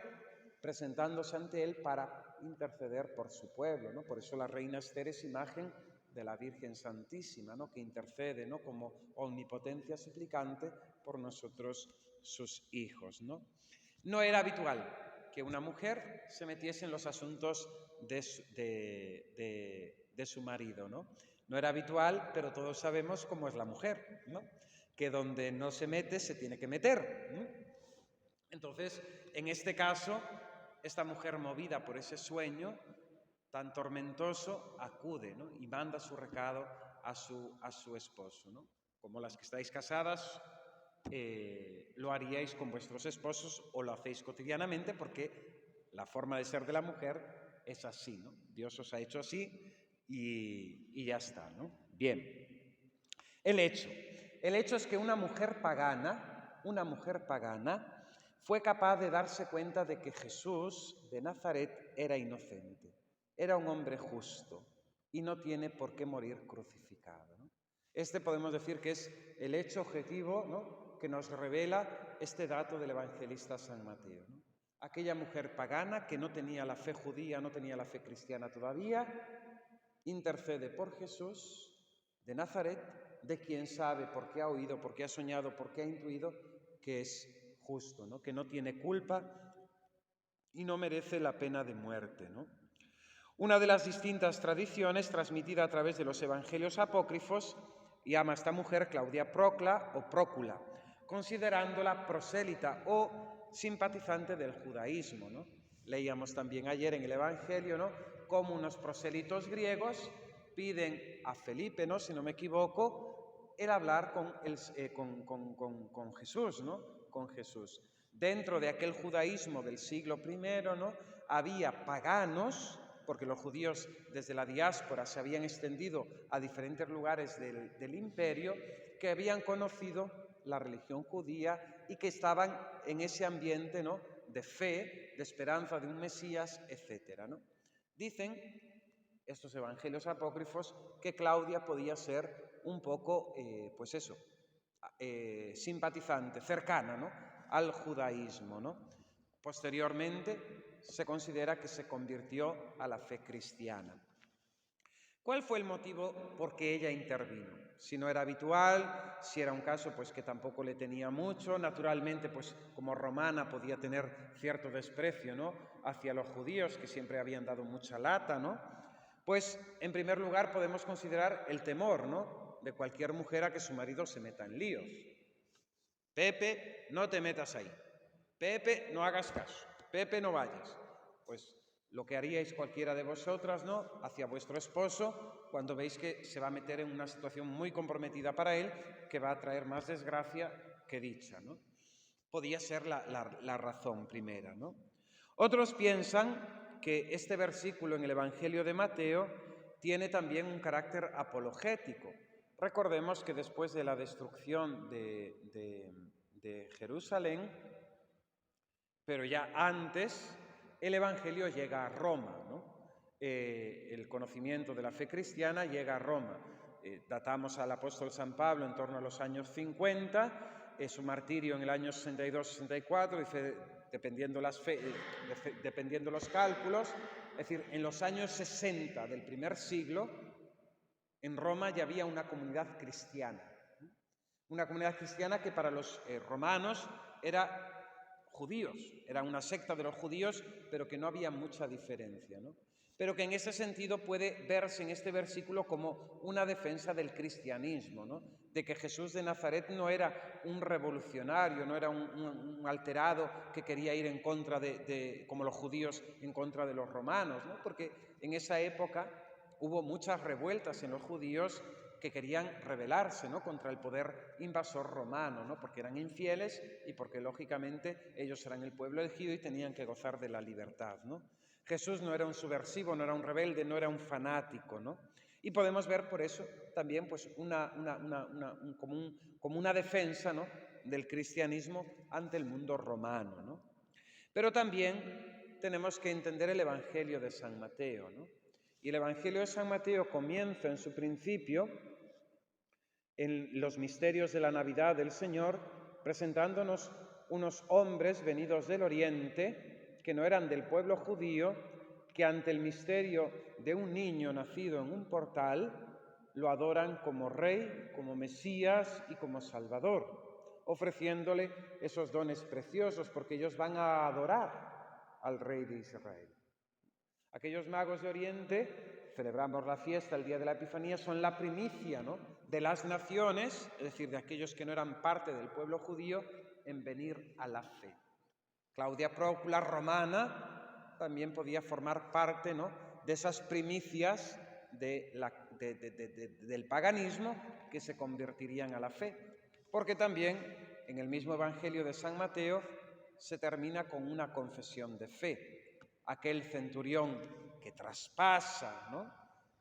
presentándose ante él para interceder por su pueblo, ¿no? Por eso la reina Esther es imagen de la Virgen Santísima, ¿no?, que intercede, ¿no?, como omnipotencia suplicante por nosotros, sus hijos, ¿no? No era habitual que una mujer se metiese en los asuntos de su marido, ¿no? No era habitual, pero todos sabemos cómo es la mujer, ¿no?, que donde no se mete se tiene que meter, ¿no? Entonces, en este caso, esta mujer, movida por ese sueño tan tormentoso, acude, ¿no?, y manda su recado a su esposo, ¿no? Como las que estáis casadas, lo haríais con vuestros esposos o lo hacéis cotidianamente, porque la forma de ser de la mujer es así, ¿no? Dios os ha hecho así y ya está, ¿no? Bien. El hecho es que una mujer pagana fue capaz de darse cuenta de que Jesús de Nazaret era inocente, era un hombre justo y no tiene por qué morir crucificado, ¿no? Este podemos decir que es el hecho objetivo, ¿no?, que nos revela este dato del evangelista San Mateo, ¿no? Aquella mujer pagana que no tenía la fe judía, no tenía la fe cristiana todavía, intercede por Jesús de Nazaret, de quien sabe, porque ha oído, porque ha soñado, porque ha intuido que es justo, ¿no?, que no tiene culpa y no merece la pena de muerte, ¿no? Una de las distintas tradiciones transmitida a través de los evangelios apócrifos llama a esta mujer Claudia Procla o Prócula, considerándola prosélita o simpatizante del judaísmo, ¿no? Leíamos también ayer en el evangelio, ¿no?, cómo unos prosélitos griegos piden a Felipe, ¿no?, si no me equivoco, el hablar con Jesús, ¿no?, con Jesús. Dentro de aquel judaísmo del siglo I, ¿no?, había paganos, porque los judíos desde la diáspora se habían extendido a diferentes lugares del imperio, que habían conocido la religión judía y que estaban en ese ambiente, ¿no?, de fe, de esperanza de un Mesías, etc., ¿no? Dicen estos evangelios apócrifos que Claudia podía ser un poco, pues eso, simpatizante, cercana, ¿no?, al judaísmo, ¿no? Posteriormente se considera que se convirtió a la fe cristiana. ¿Cuál fue el motivo por que ella intervino? Si no era habitual, si era un caso pues que tampoco le tenía mucho, naturalmente pues como romana podía tener cierto desprecio, ¿no?, hacia los judíos, que siempre habían dado mucha lata, ¿no? Pues en primer lugar podemos considerar el temor, ¿no?, de cualquier mujer a que su marido se meta en líos. Pepe, no te metas ahí. Pepe, no hagas caso. Pepe, no vayas. Pues lo que haríais cualquiera de vosotras, ¿no?, hacia vuestro esposo cuando veis que se va a meter en una situación muy comprometida para él, que va a traer más desgracia que dicha, ¿no? Podía ser la razón primera, ¿no? Otros piensan que este versículo en el Evangelio de Mateo tiene también un carácter apologético. Recordemos que después de la destrucción de Jerusalén, pero ya antes, el Evangelio llega a Roma, ¿no? El conocimiento de la fe cristiana llega a Roma. Datamos al apóstol San Pablo en torno a los años 50, su martirio en el año 62-64, dice, dependiendo los cálculos, es decir, en los años 60 del primer siglo, en Roma ya había una comunidad cristiana que para los romanos era judíos, era una secta de los judíos, pero que no había mucha diferencia, ¿no? Pero que en ese sentido puede verse en este versículo como una defensa del cristianismo, ¿no?, de que Jesús de Nazaret no era un revolucionario, no era un alterado que quería ir en contra como los judíos, en contra de los romanos, ¿no?, porque en esa época hubo muchas revueltas en los judíos que querían rebelarse, ¿no?, contra el poder invasor romano, ¿no?, porque eran infieles y porque lógicamente ellos eran el pueblo elegido y tenían que gozar de la libertad, ¿no? Jesús no era un subversivo, no era un rebelde, no era un fanático, ¿no? Y podemos ver por eso también pues como una defensa, ¿no?, del cristianismo ante el mundo romano, ¿no? Pero también tenemos que entender el Evangelio de San Mateo, ¿no? Y el Evangelio de San Mateo comienza en su principio en los misterios de la Navidad del Señor, presentándonos unos hombres venidos del Oriente, que no eran del pueblo judío, que ante el misterio de un niño nacido en un portal, lo adoran como Rey, como Mesías y como Salvador, ofreciéndole esos dones preciosos, porque ellos van a adorar al Rey de Israel. Aquellos magos de Oriente, celebramos la fiesta, el día de la Epifanía, son la primicia, ¿no?, de las naciones, es decir, de aquellos que no eran parte del pueblo judío, en venir a la fe. Claudia Prócula, romana, también podía formar parte, ¿no?, de esas primicias del paganismo que se convertirían a la fe, porque también en el mismo Evangelio de San Mateo, se termina con una confesión de fe. Aquel centurión que traspasa, ¿no?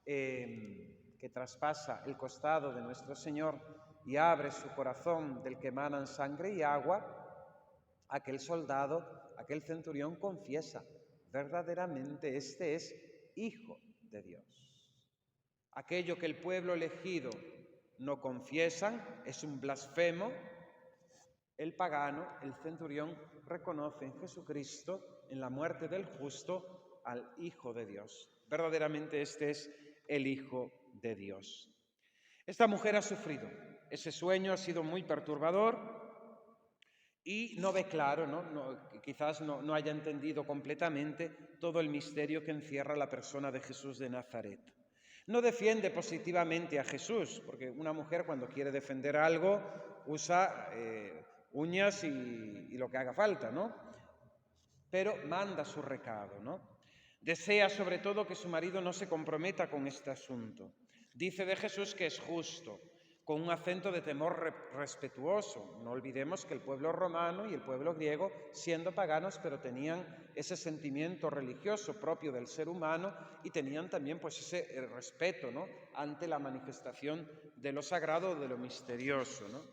Que traspasa el costado de nuestro Señor y abre su corazón del que emanan sangre y agua, aquel soldado, aquel centurión confiesa, verdaderamente este es Hijo de Dios. Aquello que el pueblo elegido no confiesan es un blasfemo. El pagano, el centurión, reconoce en Jesucristo, en la muerte del justo, al Hijo de Dios. Verdaderamente este es el Hijo de Dios. Esta mujer ha sufrido. Ese sueño ha sido muy perturbador y no ve claro, quizás no haya entendido completamente todo el misterio que encierra la persona de Jesús de Nazaret. No defiende positivamente a Jesús, porque una mujer cuando quiere defender algo usa uñas y lo que haga falta, ¿no? Pero manda su recado, ¿no? Desea sobre todo que su marido no se comprometa con este asunto. Dice de Jesús que es justo, con un acento de temor respetuoso. No olvidemos que el pueblo romano y el pueblo griego, siendo paganos, pero tenían ese sentimiento religioso propio del ser humano y tenían también pues ese respeto, ¿no?, ante la manifestación de lo sagrado, de lo misterioso, ¿no?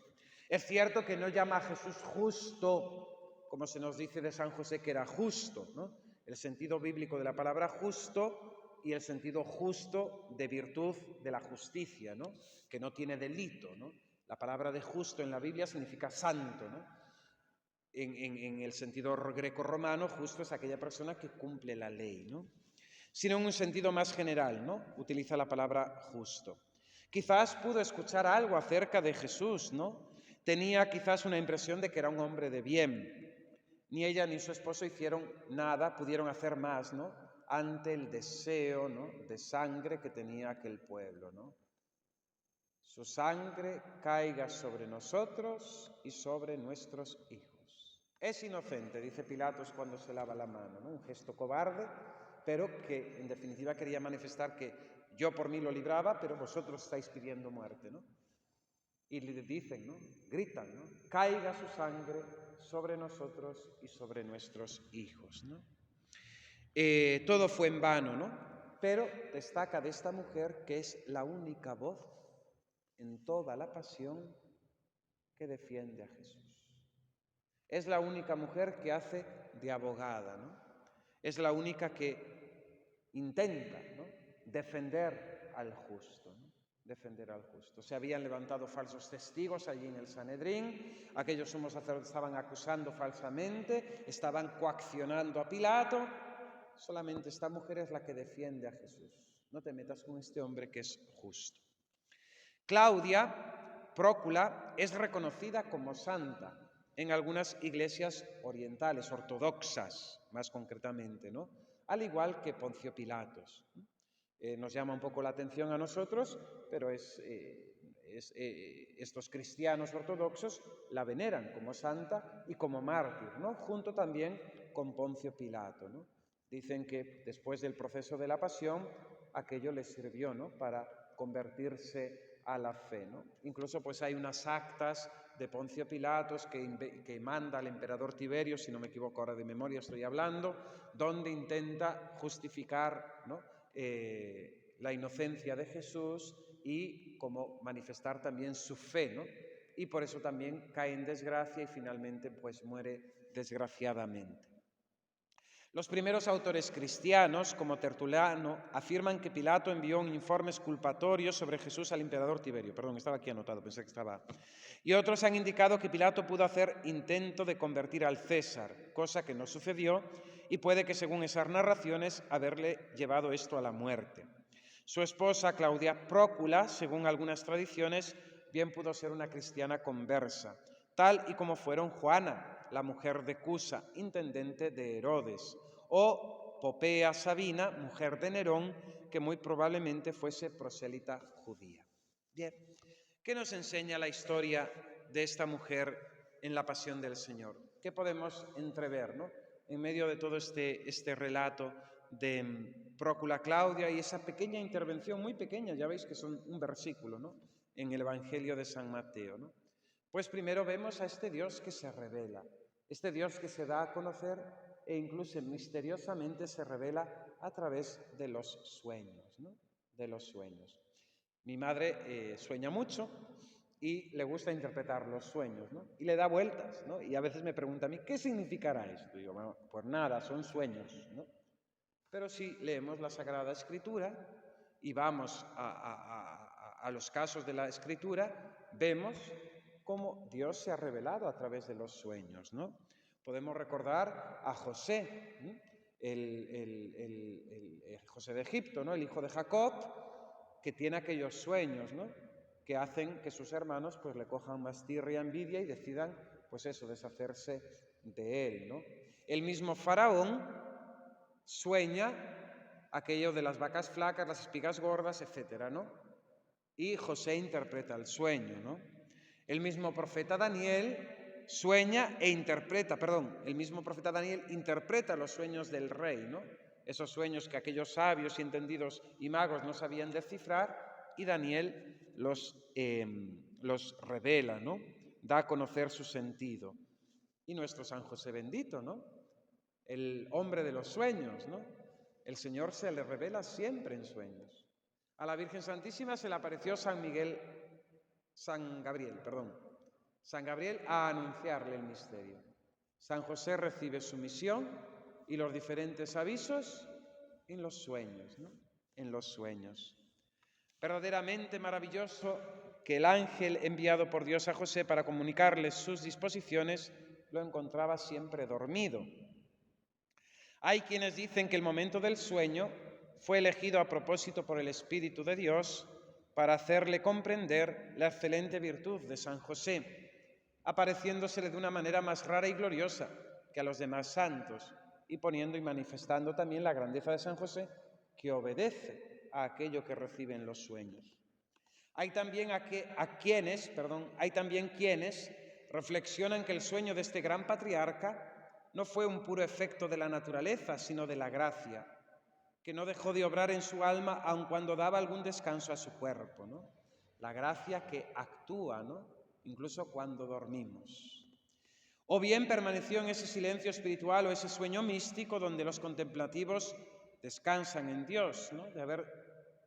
Es cierto que no llama a Jesús justo, como se nos dice de San José que era justo, ¿no? El sentido bíblico de la palabra justo y el sentido justo de virtud de la justicia, ¿no?, que no tiene delito, ¿no? La palabra de justo en la Biblia significa santo, ¿no? En el sentido greco-romano, justo es aquella persona que cumple la ley, ¿no? Sino en un sentido más general, ¿no? Utiliza la palabra justo. Quizás pudo escuchar algo acerca de Jesús, ¿no? Tenía quizás una impresión de que era un hombre de bien. Ni ella ni su esposo hicieron nada, pudieron hacer más, ¿no?, ante el deseo, ¿no?, de sangre que tenía aquel pueblo, ¿no? Su sangre caiga sobre nosotros y sobre nuestros hijos. Es inocente, dice Pilatos cuando se lava la mano, ¿no? Un gesto cobarde, pero que en definitiva quería manifestar que yo por mí lo libraba, pero vosotros estáis pidiendo muerte, ¿no? Y le dicen, ¿no?, gritan, ¿no?, caiga su sangre sobre nosotros y sobre nuestros hijos, ¿no? Todo fue en vano, ¿no? Pero destaca de esta mujer que es la única voz en toda la pasión que defiende a Jesús. Es la única mujer que hace de abogada, ¿no? Es la única que intenta, ¿no?, defender al justo, ¿no? Defender al justo. Se habían levantado falsos testigos allí en el Sanedrín, aquellos sumos sacerdotes estaban acusando falsamente, estaban coaccionando a Pilato. Solamente esta mujer es la que defiende a Jesús. No te metas con este hombre que es justo. Claudia Prócula es reconocida como santa en algunas iglesias orientales, ortodoxas más concretamente, ¿no?, al igual que Poncio Pilatos. Nos llama un poco la atención a nosotros, pero estos cristianos ortodoxos la veneran como santa y como mártir, ¿no?, junto también con Poncio Pilato, ¿no? Dicen que después del proceso de la pasión aquello les sirvió, ¿no?, para convertirse a la fe, ¿no? Incluso pues hay unas actas de Poncio Pilatos que manda al emperador Tiberio, si no me equivoco ahora de memoria estoy hablando, donde intenta justificar, ¿no?, la inocencia de Jesús y como manifestar también su fe, ¿no? Y por eso también cae en desgracia y finalmente pues muere desgraciadamente. Los primeros autores cristianos, como Tertuliano, afirman que Pilato envió un informe exculpatorio sobre Jesús al emperador Tiberio. Perdón, estaba aquí anotado, pensé que estaba. Y otros han indicado que Pilato pudo hacer intento de convertir al César, cosa que no sucedió, y puede que, según esas narraciones, haberle llevado esto a la muerte. Su esposa, Claudia Prócula, según algunas tradiciones, bien pudo ser una cristiana conversa, tal y como fueron Juana, la mujer de Cusa, intendente de Herodes, o Popea Sabina, mujer de Nerón, que muy probablemente fuese prosélita judía. Bien, ¿qué nos enseña la historia de esta mujer en la pasión del Señor? ¿Qué podemos entrever, ¿no?, en medio de todo este relato de Prócula Claudia y esa pequeña intervención, muy pequeña, ya veis que son un versículo, ¿no?, en el Evangelio de San Mateo, ¿no? Pues primero vemos a este Dios que se revela, este Dios que se da a conocer e incluso misteriosamente se revela a través de los sueños, ¿no? De los sueños. Mi madre sueña mucho y le gusta interpretar los sueños, ¿no? Y le da vueltas, ¿no? Y a veces me pregunta a mí, ¿qué significará esto? Y digo, bueno, pues nada, son sueños, ¿no? Pero si leemos la Sagrada Escritura y vamos a los casos de la Escritura, vemos cómo Dios se ha revelado a través de los sueños, ¿no? Podemos recordar a José, ¿no? el José de Egipto, ¿no? El hijo de Jacob, que tiene aquellos sueños, ¿no? Que hacen que sus hermanos pues le cojan más tirria, envidia y decidan, pues eso, deshacerse de él, ¿no? El mismo Faraón sueña aquello de las vacas flacas, las espigas gordas, etcétera, ¿no? Y José interpreta el sueño, ¿no? El mismo profeta Daniel sueña e interpreta, el mismo profeta Daniel interpreta los sueños del rey, ¿no? Esos sueños que aquellos sabios y entendidos y magos no sabían descifrar, y Daniel los revela, ¿no? Da a conocer su sentido. Y nuestro San José bendito, ¿no? El hombre de los sueños, ¿no? El Señor se le revela siempre en sueños. A la Virgen Santísima se le apareció San Gabriel a anunciarle el misterio. San José recibe su misión y los diferentes avisos en los sueños, ¿no? En los sueños. Verdaderamente maravilloso que el ángel enviado por Dios a José para comunicarle sus disposiciones lo encontraba siempre dormido. Hay quienes dicen que el momento del sueño fue elegido a propósito por el Espíritu de Dios para hacerle comprender la excelente virtud de San José, apareciéndosele de una manera más rara y gloriosa que a los demás santos, y poniendo y manifestando también la grandeza de San José, que obedece a aquello que recibe en los sueños. Hay también quienes reflexionan que el sueño de este gran patriarca no fue un puro efecto de la naturaleza, sino de la gracia, que no dejó de obrar en su alma aun cuando daba algún descanso a su cuerpo, ¿no? La gracia que actúa, ¿no? Incluso cuando dormimos. O bien permaneció en ese silencio espiritual o ese sueño místico donde los contemplativos descansan en Dios, ¿no?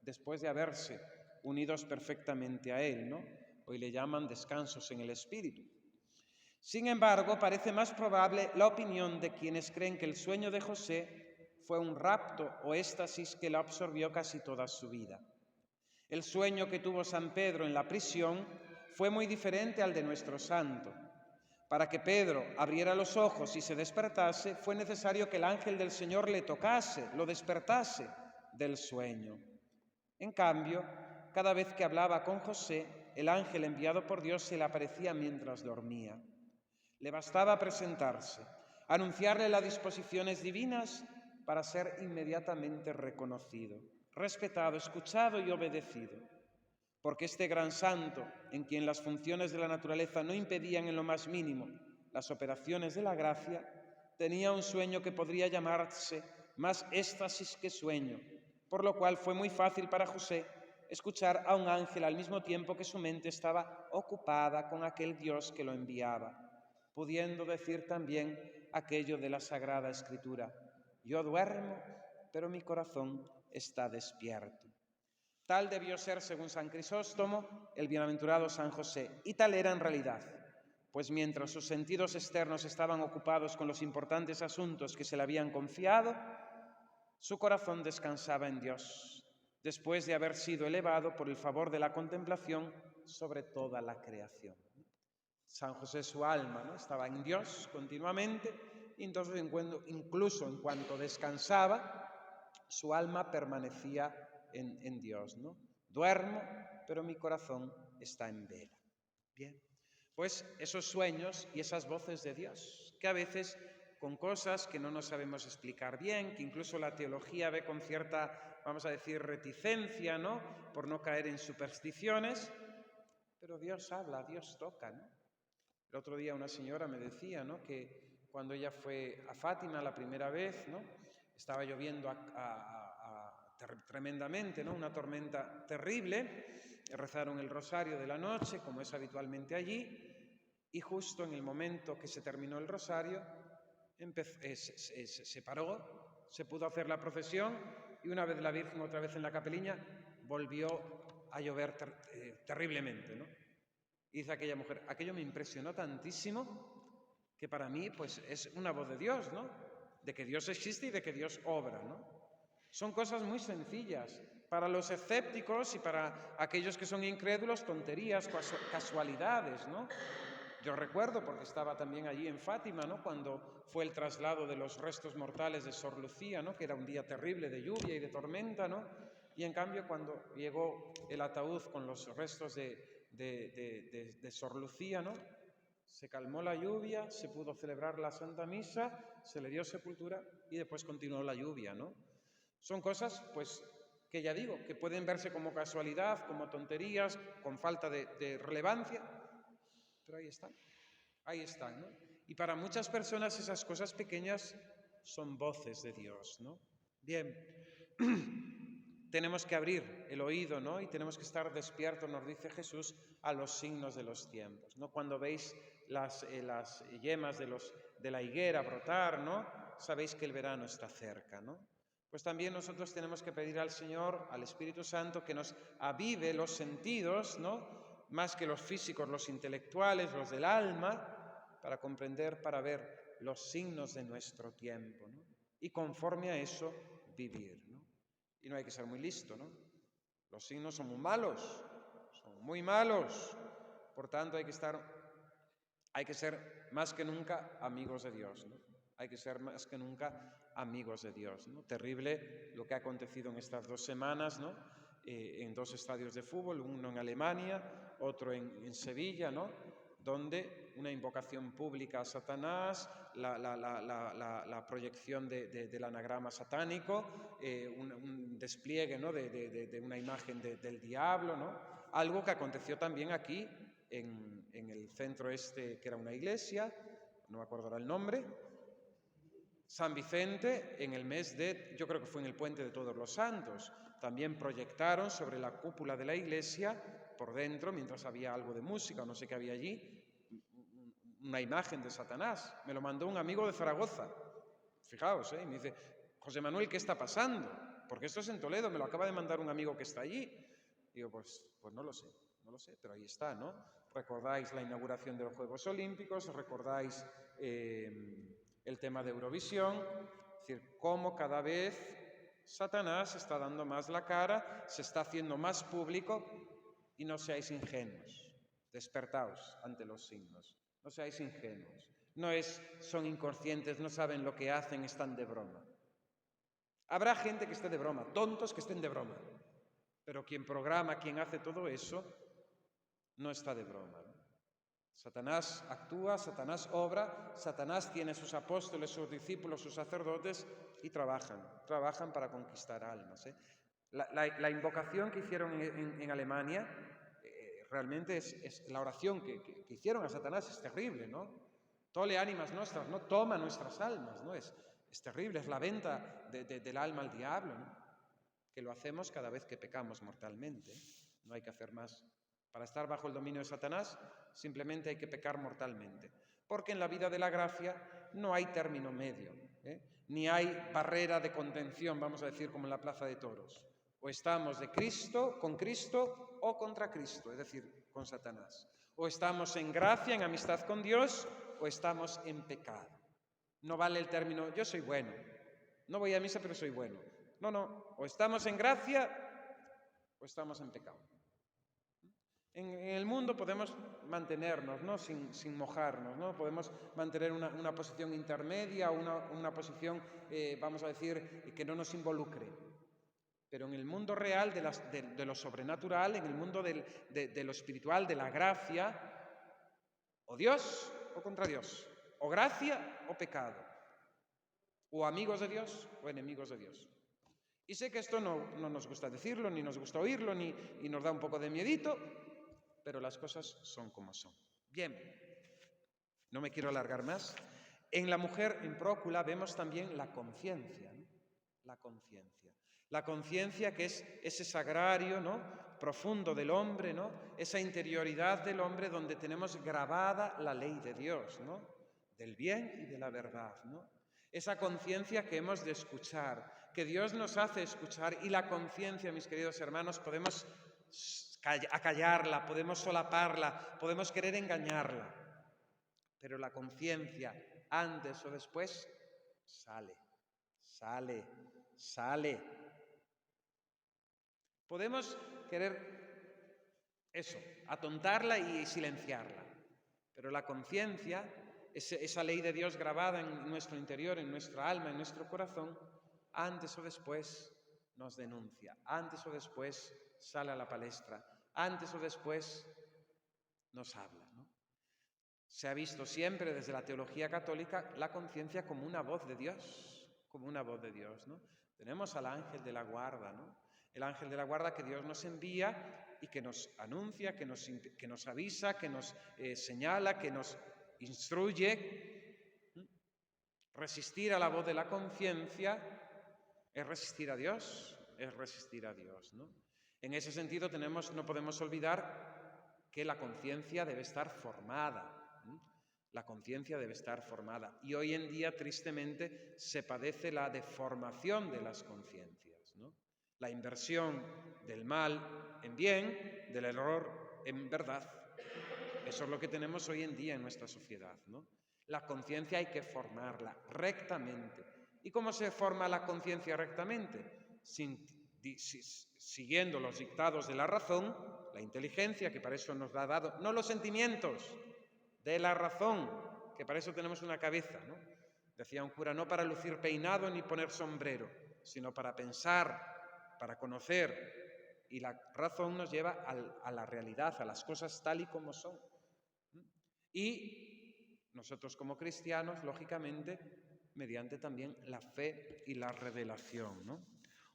Después de haberse unidos perfectamente a Él, ¿no? Hoy le llaman descansos en el Espíritu. Sin embargo, parece más probable la opinión de quienes creen que el sueño de José fue un rapto o éxtasis que lo absorbió casi toda su vida. El sueño que tuvo San Pedro en la prisión fue muy diferente al de nuestro santo. Para que Pedro abriera los ojos y se despertase, fue necesario que el ángel del Señor le tocase, lo despertase del sueño. En cambio, cada vez que hablaba con José, el ángel enviado por Dios se le aparecía mientras dormía. Le bastaba presentarse, anunciarle las disposiciones divinas para ser inmediatamente reconocido, respetado, escuchado y obedecido. Porque este gran santo, en quien las funciones de la naturaleza no impedían en lo más mínimo las operaciones de la gracia, tenía un sueño que podría llamarse más éxtasis que sueño, por lo cual fue muy fácil para José escuchar a un ángel al mismo tiempo que su mente estaba ocupada con aquel Dios que lo enviaba, pudiendo decir también aquello de la Sagrada Escritura: yo duermo, pero mi corazón está despierto. Tal debió ser, según San Crisóstomo, el bienaventurado San José, y tal era en realidad, pues mientras sus sentidos externos estaban ocupados con los importantes asuntos que se le habían confiado, su corazón descansaba en Dios, después de haber sido elevado por el favor de la contemplación sobre toda la creación. San José, su alma, ¿no? Estaba en Dios continuamente, y entonces incluso en cuanto descansaba, su alma permanecía en Dios, ¿no? Duermo, pero mi corazón está en vela. Bien, pues esos sueños y esas voces de Dios, que a veces con cosas que no nos sabemos explicar bien, que incluso la teología ve con cierta, vamos a decir, reticencia, ¿no? Por no caer en supersticiones, pero Dios habla, Dios toca, ¿no? El otro día una señora me decía, ¿no?, que cuando ella fue a Fátima la primera vez, ¿no?, estaba lloviendo tremendamente, ¿no?, una tormenta terrible, rezaron el rosario de la noche, como es habitualmente allí, y justo en el momento que se terminó el rosario, se paró, se pudo hacer la procesión y una vez la Virgen otra vez en la capeliña, volvió a llover terriblemente, ¿no? Y dice aquella mujer, aquello me impresionó tantísimo que para mí pues es una voz de Dios, ¿no? De que Dios existe y de que Dios obra, ¿no? Son cosas muy sencillas. Para los escépticos y para aquellos que son incrédulos, tonterías, casualidades, ¿no? Yo recuerdo, porque estaba también allí en Fátima, ¿no? Cuando fue el traslado de los restos mortales de Sor Lucía, ¿no? Que era un día terrible de lluvia y de tormenta, ¿no? Y en cambio, cuando llegó el ataúd con los restos de Sor Lucía, ¿no? Se calmó la lluvia, se pudo celebrar la Santa Misa, se le dio sepultura y después continuó la lluvia, ¿no? Son cosas, pues, que ya digo, que pueden verse como casualidad, como tonterías, con falta de relevancia, pero ahí están, ¿no? Y para muchas personas esas cosas pequeñas son voces de Dios, ¿no? Bien, tenemos que abrir el oído, ¿no? Y tenemos que estar despiertos, nos dice Jesús, a los signos de los tiempos, ¿no? Cuando veis las yemas de la higuera brotar, ¿no? Sabéis que el verano está cerca, ¿no? Pues también nosotros tenemos que pedir al Señor, al Espíritu Santo, que nos avive los sentidos, ¿no? Más que los físicos, los intelectuales, los del alma, para comprender, para ver los signos de nuestro tiempo, ¿no? Y conforme a eso, vivir, ¿no? Y no hay que ser muy listo, ¿no? Los signos son muy malos, por tanto hay que ser más que nunca amigos de Dios, ¿no? Hay que ser más que nunca amigos de Dios, ¿no? Terrible lo que ha acontecido en estas 2 semanas, ¿no? En 2 estadios de fútbol, uno en Alemania, otro en Sevilla, ¿no? Donde una invocación pública a Satanás, la proyección del anagrama satánico, un despliegue, ¿no? de una imagen del diablo, ¿no? Algo que aconteció también aquí en el centro que era una iglesia, no me acuerdo ahora el nombre, San Vicente, en el mes yo creo que fue en el Puente de Todos los Santos, también proyectaron sobre la cúpula de la iglesia, por dentro, mientras había algo de música o no sé qué había allí, una imagen de Satanás. Me lo mandó un amigo de Zaragoza. Fijaos, y me dice, José Manuel, ¿qué está pasando? Porque esto es en Toledo, me lo acaba de mandar un amigo que está allí. Digo, pues no lo sé, pero ahí está, ¿no? Recordáis la inauguración de los Juegos Olímpicos, recordáis el tema de Eurovisión, es decir, cómo cada vez Satanás está dando más la cara, se está haciendo más público, y no seáis ingenuos, despertaos ante los signos, no seáis ingenuos, son inconscientes, no saben lo que hacen, están de broma. Habrá gente que esté de broma, tontos que estén de broma, pero quien programa, quien hace todo eso, no está de broma, ¿no? Satanás actúa, Satanás obra, Satanás tiene sus apóstoles, sus discípulos, sus sacerdotes y trabajan para conquistar almas, ¿eh? La invocación que hicieron en Alemania, realmente es la oración que hicieron a Satanás, es terrible, ¿no? Tole ánimas nuestras, no toma nuestras almas, ¿no? Es terrible, es la venta del alma al diablo, ¿no? Que lo hacemos cada vez que pecamos mortalmente, ¿eh? No hay que hacer más. Para estar bajo el dominio de Satanás, simplemente hay que pecar mortalmente. Porque en la vida de la gracia no hay término medio, ¿eh? Ni hay barrera de contención, vamos a decir, como en la Plaza de Toros. O estamos con Cristo o contra Cristo, es decir, con Satanás. O estamos en gracia, en amistad con Dios, o estamos en pecado. No vale el término, yo soy bueno. No voy a misa, pero soy bueno. No, o estamos en gracia o estamos en pecado. En el mundo podemos mantenernos, ¿no? sin mojarnos, ¿no? Podemos mantener una posición intermedia, una posición, vamos a decir, que no nos involucre. Pero en el mundo real de lo sobrenatural, en el mundo de lo espiritual, de la gracia, o Dios o contra Dios, o gracia o pecado, o amigos de Dios o enemigos de Dios. Y sé que esto no nos gusta decirlo, ni nos gusta oírlo, y nos da un poco de miedito, pero las cosas son como son. Bien, no me quiero alargar más. En la mujer, en Prócula, vemos también la conciencia, ¿no? La conciencia. La conciencia, que es ese sagrario, ¿no?, profundo del hombre, ¿no?, esa interioridad del hombre donde tenemos grabada la ley de Dios, ¿no?, del bien y de la verdad, ¿no? Esa conciencia que hemos de escuchar, que Dios nos hace escuchar, y la conciencia, mis queridos hermanos, podemos acallarla, podemos solaparla, podemos querer engañarla, pero la conciencia, antes o después, sale. Podemos querer eso, atontarla y silenciarla, pero la conciencia, esa ley de Dios grabada en nuestro interior, en nuestra alma, en nuestro corazón, antes o después nos denuncia, antes o después sale a la palestra, antes o después nos habla, ¿no? Se ha visto siempre desde la teología católica la conciencia como una voz de Dios, ¿no? Tenemos al ángel de la guarda, ¿no? El ángel de la guarda que Dios nos envía y que nos anuncia, que nos avisa, que nos señala, que nos instruye. Resistir a la voz de la conciencia es resistir a Dios, ¿no? En ese sentido no podemos olvidar que la conciencia debe estar formada. La conciencia debe estar formada. Y hoy en día, tristemente, se padece la deformación de las conciencias, ¿no? La inversión del mal en bien, del error en verdad. Eso es lo que tenemos hoy en día en nuestra sociedad, ¿no? La conciencia hay que formarla rectamente. ¿Y cómo se forma la conciencia rectamente? Siguiendo los dictados de la razón, la inteligencia, que para eso nos ha dado, no los sentimientos, de la razón, que para eso tenemos una cabeza, ¿no? Decía un cura, no para lucir peinado ni poner sombrero, sino para pensar, para conocer. Y la razón nos lleva a la realidad, a las cosas tal y como son. Y nosotros como cristianos, lógicamente, mediante también la fe y la revelación, ¿no?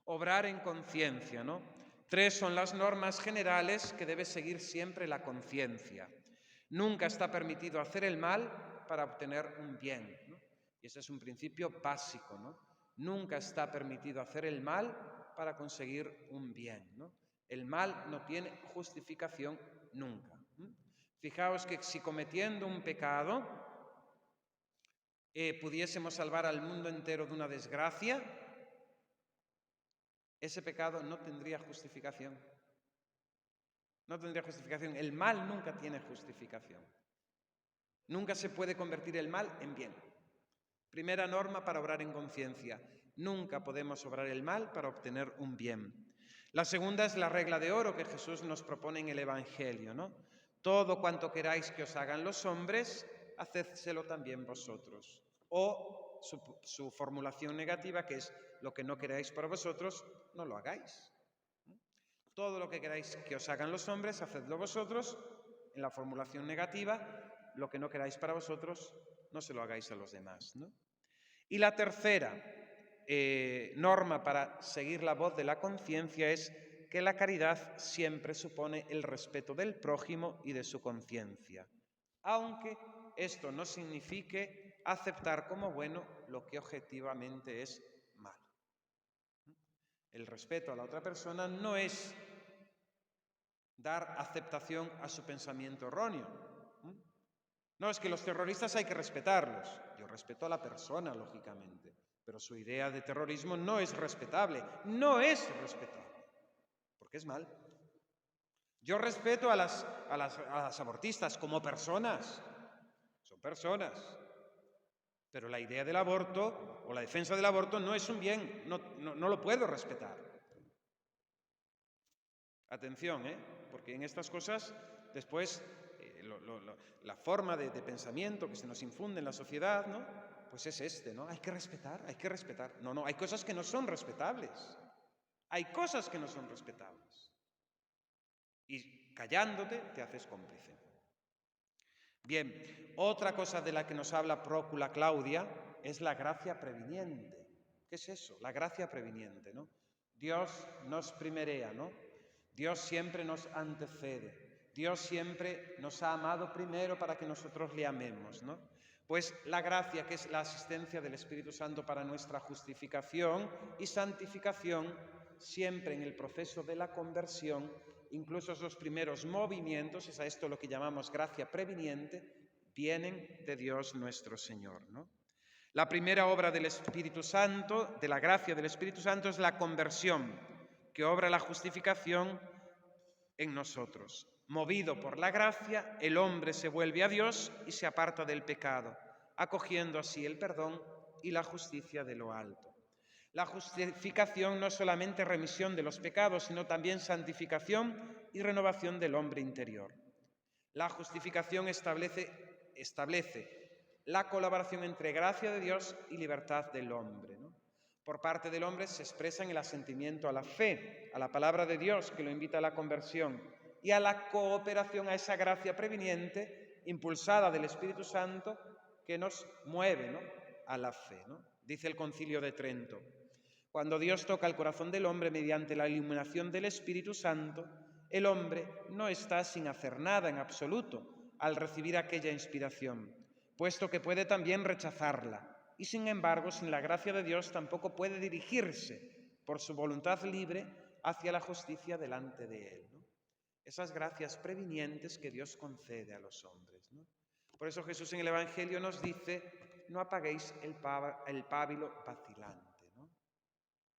Obrar en conciencia, ¿no? 3 son las normas generales que debe seguir siempre la conciencia. Nunca está permitido hacer el mal para obtener un bien, ¿no? Y ese es un principio básico, ¿no? Nunca está permitido hacer el mal para conseguir un bien, ¿no? El mal no tiene justificación nunca. Fijaos que si cometiendo un pecado pudiésemos salvar al mundo entero de una desgracia, ese pecado no tendría justificación. No tendría justificación. El mal nunca tiene justificación. Nunca se puede convertir el mal en bien. Primera norma para obrar en conciencia. Nunca podemos obrar el mal para obtener un bien. La segunda es la regla de oro que Jesús nos propone en el Evangelio, ¿no? Todo cuanto queráis que os hagan los hombres, hacedselo también vosotros. O su formulación negativa, que es lo que no queráis para vosotros, no lo hagáis. Todo lo que queráis que os hagan los hombres, hacedlo vosotros. En la formulación negativa, lo que no queráis para vosotros, no se lo hagáis a los demás, ¿no? Y la tercera norma para seguir la voz de la conciencia es que la caridad siempre supone el respeto del prójimo y de su conciencia, aunque esto no signifique aceptar como bueno lo que objetivamente es malo. El respeto a la otra persona no es dar aceptación a su pensamiento erróneo. No, es que los terroristas hay que respetarlos. Yo respeto a la persona, lógicamente, pero su idea de terrorismo no es respetable, porque es mal. Yo respeto a las abortistas como personas, son personas, pero la idea del aborto o la defensa del aborto no es un bien, no lo puedo respetar. Atención, porque en estas cosas después la forma de pensamiento que se nos infunde en la sociedad, ¿no? Pues es ¿no? Hay que respetar. No, hay cosas que no son respetables. Y callándote te haces cómplice. Bien, otra cosa de la que nos habla Prócula Claudia es la gracia previniente. ¿Qué es eso? La gracia previniente, ¿no? Dios nos primerea, ¿no? Dios siempre nos antecede. Dios siempre nos ha amado primero para que nosotros le amemos, ¿no? Pues la gracia, que es la asistencia del Espíritu Santo para nuestra justificación y santificación, siempre en el proceso de la conversión, incluso esos primeros movimientos, es a esto lo que llamamos gracia previniente, vienen de Dios nuestro Señor, ¿no? La primera obra del Espíritu Santo, de la gracia del Espíritu Santo, es la conversión, que obra la justificación en nosotros. Movido por la gracia, el hombre se vuelve a Dios y se aparta del pecado, acogiendo así el perdón y la justicia de lo alto. La justificación no es solamente remisión de los pecados, sino también santificación y renovación del hombre interior. La justificación establece la colaboración entre gracia de Dios y libertad del hombre, ¿no? Por parte del hombre se expresa en el asentimiento a la fe, a la palabra de Dios que lo invita a la conversión y a la cooperación a esa gracia previniente impulsada del Espíritu Santo que nos mueve, ¿no?, a la fe, ¿no? Dice el Concilio de Trento: cuando Dios toca el corazón del hombre mediante la iluminación del Espíritu Santo, el hombre no está sin hacer nada en absoluto al recibir aquella inspiración, puesto que puede también rechazarla, y sin embargo, sin la gracia de Dios tampoco puede dirigirse por su voluntad libre hacia la justicia delante de Él, ¿no? Esas gracias previnientes que Dios concede a los hombres, ¿no? Por eso Jesús en el Evangelio nos dice: no apaguéis el pábilo vacilante, ¿no?,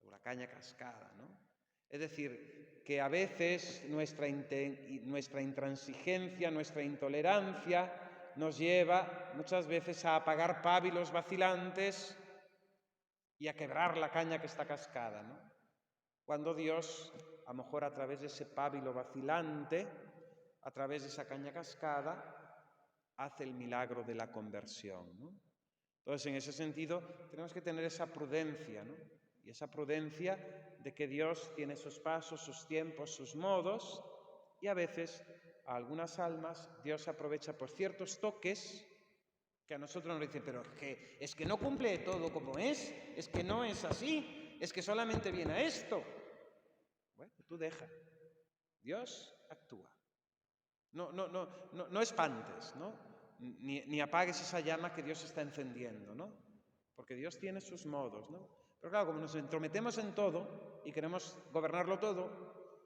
o la caña cascada, ¿no? Es decir, que a veces nuestra intransigencia, nuestra intolerancia nos lleva muchas veces a apagar pábilos vacilantes y a quebrar la caña que está cascada, ¿no? Cuando Dios, a lo mejor a través de ese pábilo vacilante, a través de esa caña cascada, hace el milagro de la conversión, ¿no? Entonces, en ese sentido, tenemos que tener esa prudencia, ¿no? Y esa prudencia de que Dios tiene sus pasos, sus tiempos, sus modos, y a veces a algunas almas Dios aprovecha por ciertos toques que a nosotros nos dicen: pero es que no cumple todo como es que no es así, es que solamente viene a esto. Bueno, tú deja, Dios actúa. No espantes, ¿no? Ni apagues esa llama que Dios está encendiendo, ¿no? Porque Dios tiene sus modos, ¿no? Pero claro, como nos entrometemos en todo y queremos gobernarlo todo,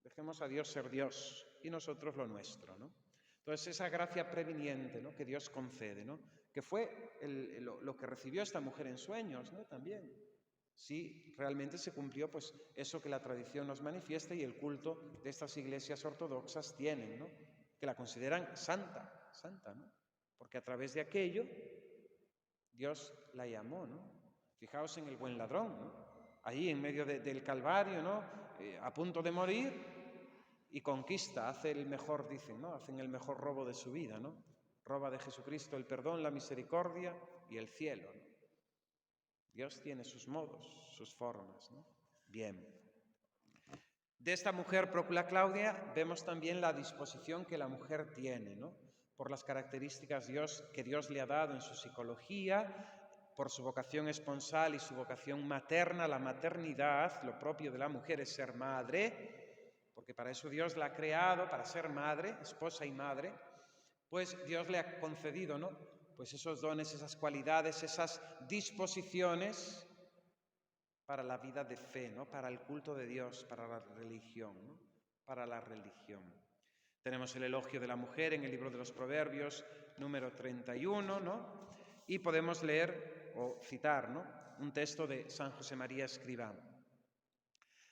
dejemos a Dios ser Dios y nosotros lo nuestro, ¿no? Entonces, esa gracia previniente, ¿no?, que Dios concede, ¿no?, que fue lo que recibió esta mujer en sueños, ¿no?, también. Sí, realmente se cumplió pues eso que la tradición nos manifiesta y el culto de estas iglesias ortodoxas tienen, ¿no?, que la consideran santa, ¿no?, porque a través de aquello Dios la llamó, ¿no? Fijaos en el buen ladrón, ¿no?, ahí en medio del Calvario, ¿no?, a punto de morir, y conquista, hace el mejor, dicen, ¿no?, hacen el mejor robo de su vida, ¿no? Roba de Jesucristo el perdón, la misericordia y el cielo, ¿no? Dios tiene sus modos, sus formas, ¿no? Bien. De esta mujer, Prócula Claudia, vemos también la disposición que la mujer tiene, ¿no?, por las características que Dios le ha dado en su psicología, por su vocación esponsal y su vocación materna. La maternidad, lo propio de la mujer es ser madre, porque para eso Dios la ha creado, para ser madre, esposa y madre. Pues Dios le ha concedido, ¿no?, pues esos dones, esas cualidades, esas disposiciones para la vida de fe, ¿no?, para el culto de Dios, para la religión, ¿no?, para la religión. Tenemos el elogio de la mujer en el libro de los Proverbios, número 31, ¿no?, y podemos leer o citar, ¿no?, un texto de San José María Escrivá.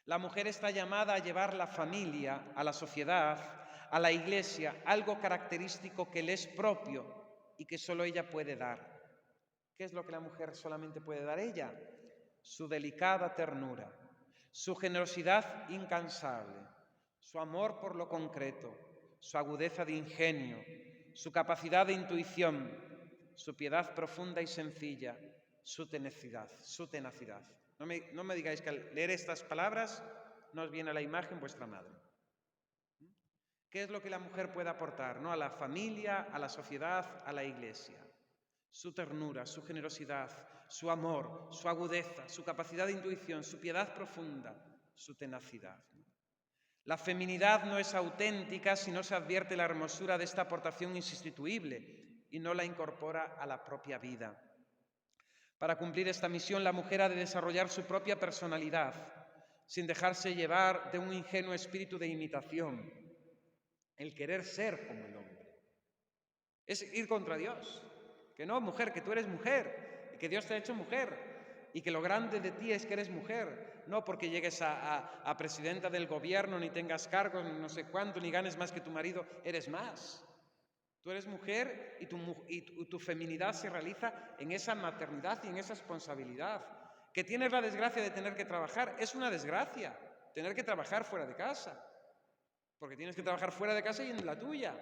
La mujer está llamada a llevar la familia, a la sociedad, a la Iglesia, algo característico que le es propio y que solo ella puede dar. ¿Qué es lo que la mujer solamente puede dar ella? Su delicada ternura, su generosidad incansable, su amor por lo concreto, su agudeza de ingenio, su capacidad de intuición, su piedad profunda y sencilla, su tenacidad. No me digáis que al leer estas palabras no os viene a la imagen vuestra madre. ¿Qué es lo que la mujer puede aportar, ¿no?, a la familia, a la sociedad, a la Iglesia? Su ternura, su generosidad, su amor, su agudeza, su capacidad de intuición, su piedad profunda, su tenacidad. La feminidad no es auténtica si no se advierte la hermosura de esta aportación insustituible y no la incorpora a la propia vida. Para cumplir esta misión, la mujer ha de desarrollar su propia personalidad, sin dejarse llevar de un ingenuo espíritu de imitación, el querer ser como el hombre. Es ir contra Dios. Que no, mujer, que tú eres mujer, y que Dios te ha hecho mujer, y que lo grande de ti es que eres mujer, no porque llegues a presidenta del gobierno, ni tengas cargos, ni no sé cuánto, ni ganes más que tu marido, eres más. Tú eres mujer y tu feminidad se realiza en esa maternidad y en esa responsabilidad. Que tienes la desgracia de tener que trabajar, es una desgracia, tener que trabajar fuera de casa, porque tienes que trabajar fuera de casa y en la tuya,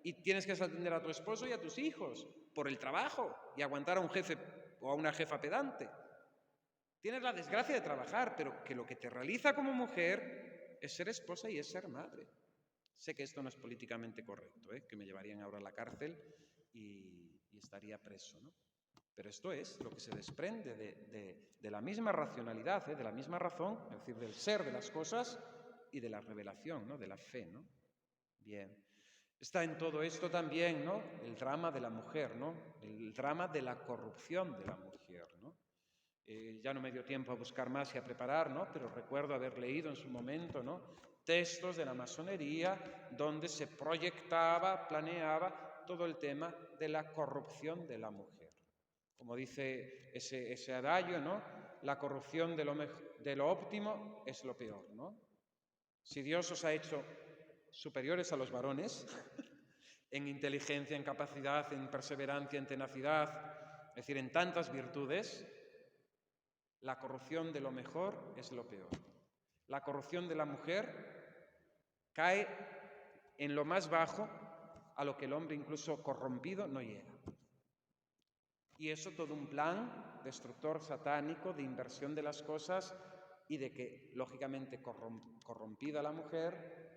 y tienes que atender a tu esposo y a tus hijos por el trabajo y aguantar a un jefe o a una jefa pedante. Tienes la desgracia de trabajar, pero que lo que te realiza como mujer es ser esposa y es ser madre. Sé que esto no es políticamente correcto, que me llevarían ahora a la cárcel y estaría preso, ¿no? Pero esto es lo que se desprende de la misma racionalidad, de la misma razón, es decir, del ser de las cosas y de la revelación, ¿no? De la fe, ¿no? Bien. Está en todo esto también, ¿no? El drama de la mujer, ¿no? El drama de la corrupción de la mujer, ¿no? Ya no me dio tiempo a buscar más y a preparar, ¿no? Pero recuerdo haber leído en su momento, ¿no? Textos de la masonería donde se proyectaba, planeaba todo el tema de la corrupción de la mujer. Como dice ese adagio, ¿no? La corrupción de lo óptimo es lo peor, ¿no? Si Dios os ha hecho superiores a los varones, en inteligencia, en capacidad, en perseverancia, en tenacidad, es decir, en tantas virtudes, la corrupción de lo mejor es lo peor. La corrupción de la mujer cae en lo más bajo, a lo que el hombre incluso corrompido no llega. Y eso todo un plan destructor satánico de inversión de las cosas y de que, lógicamente, corrompida la mujer,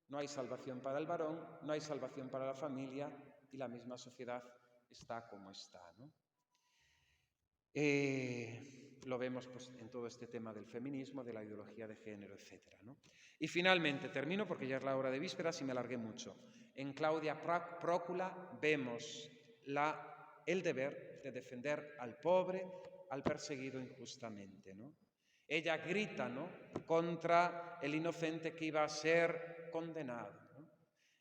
no hay salvación para el varón, no hay salvación para la familia y la misma sociedad está como está, ¿no? Lo vemos pues, en todo este tema del feminismo, de la ideología de género, etc., ¿no? Y finalmente, termino porque ya es la hora de vísperas y me alargué mucho. En Claudia Prócula vemos el deber de defender al pobre, al perseguido injustamente, ¿no? Ella grita, ¿no?, contra el inocente que iba a ser condenado, ¿no?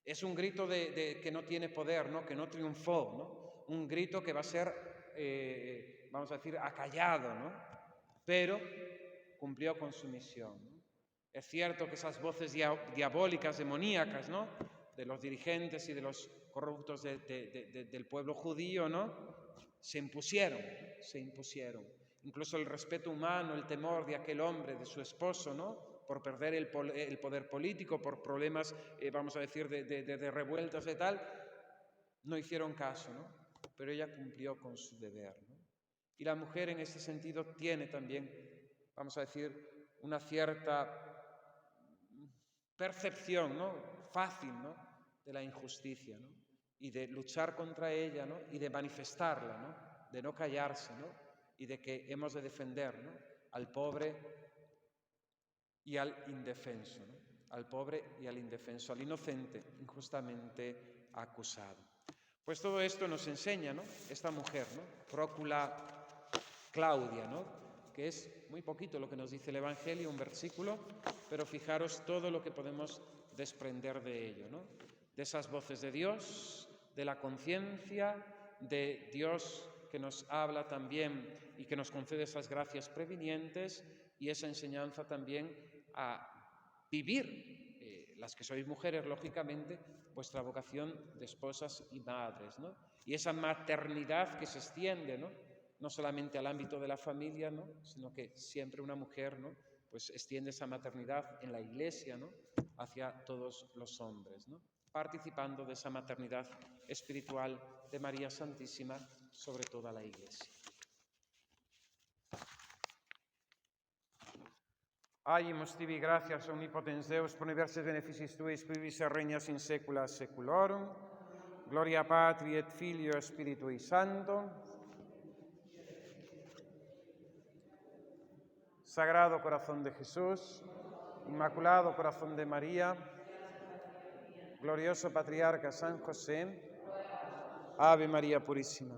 Es un grito que no tiene poder, ¿no?, que no triunfó, ¿no? Un grito que va a ser, vamos a decir, acallado, ¿no? Pero cumplió con su misión, ¿no? Es cierto que esas voces diabólicas, demoníacas, ¿no?, de los dirigentes y de los corruptos del pueblo judío, ¿no?, se impusieron. Incluso el respeto humano, el temor de aquel hombre, de su esposo, ¿no?, por perder el poder político, por problemas, vamos a decir, de revueltas y tal, no hicieron caso, ¿no? Pero ella cumplió con su deber, ¿no? Y la mujer en ese sentido tiene también, vamos a decir, una cierta percepción, ¿no?, fácil, ¿no?, de la injusticia, ¿no?, y de luchar contra ella, ¿no?, y de manifestarla, ¿no?, de no callarse, ¿no?, y de que hemos de defender, ¿no?, al pobre y al indefenso, ¿no?, al pobre y al indefenso, al inocente injustamente acusado. Pues todo esto nos enseña, ¿no?, esta mujer, ¿no?, Prócula Claudia, ¿no?, que es muy poquito lo que nos dice el Evangelio, un versículo, pero fijaros todo lo que podemos desprender de ello, ¿no?, de esas voces de Dios, de la conciencia, de Dios que nos habla también y que nos concede esas gracias previnientes y esa enseñanza también a vivir, las que sois mujeres, lógicamente, vuestra vocación de esposas y madres, ¿no? Y esa maternidad que se extiende, no solamente al ámbito de la familia, ¿no?, sino que siempre una mujer, ¿no?, pues extiende esa maternidad en la Iglesia, ¿no?, hacia todos los hombres, ¿no?, participando de esa maternidad espiritual de María Santísima sobre toda la Iglesia. Agimus tibi gratias omnipotens Deus, pro diverses beneficis tuis, qui vis regnas in saecula saeculorum. Gloria Patri et Filio et Spiritui Sancto. Sagrado Corazón de Jesús, Inmaculado Corazón de María, glorioso Patriarca San José, Ave María Purísima.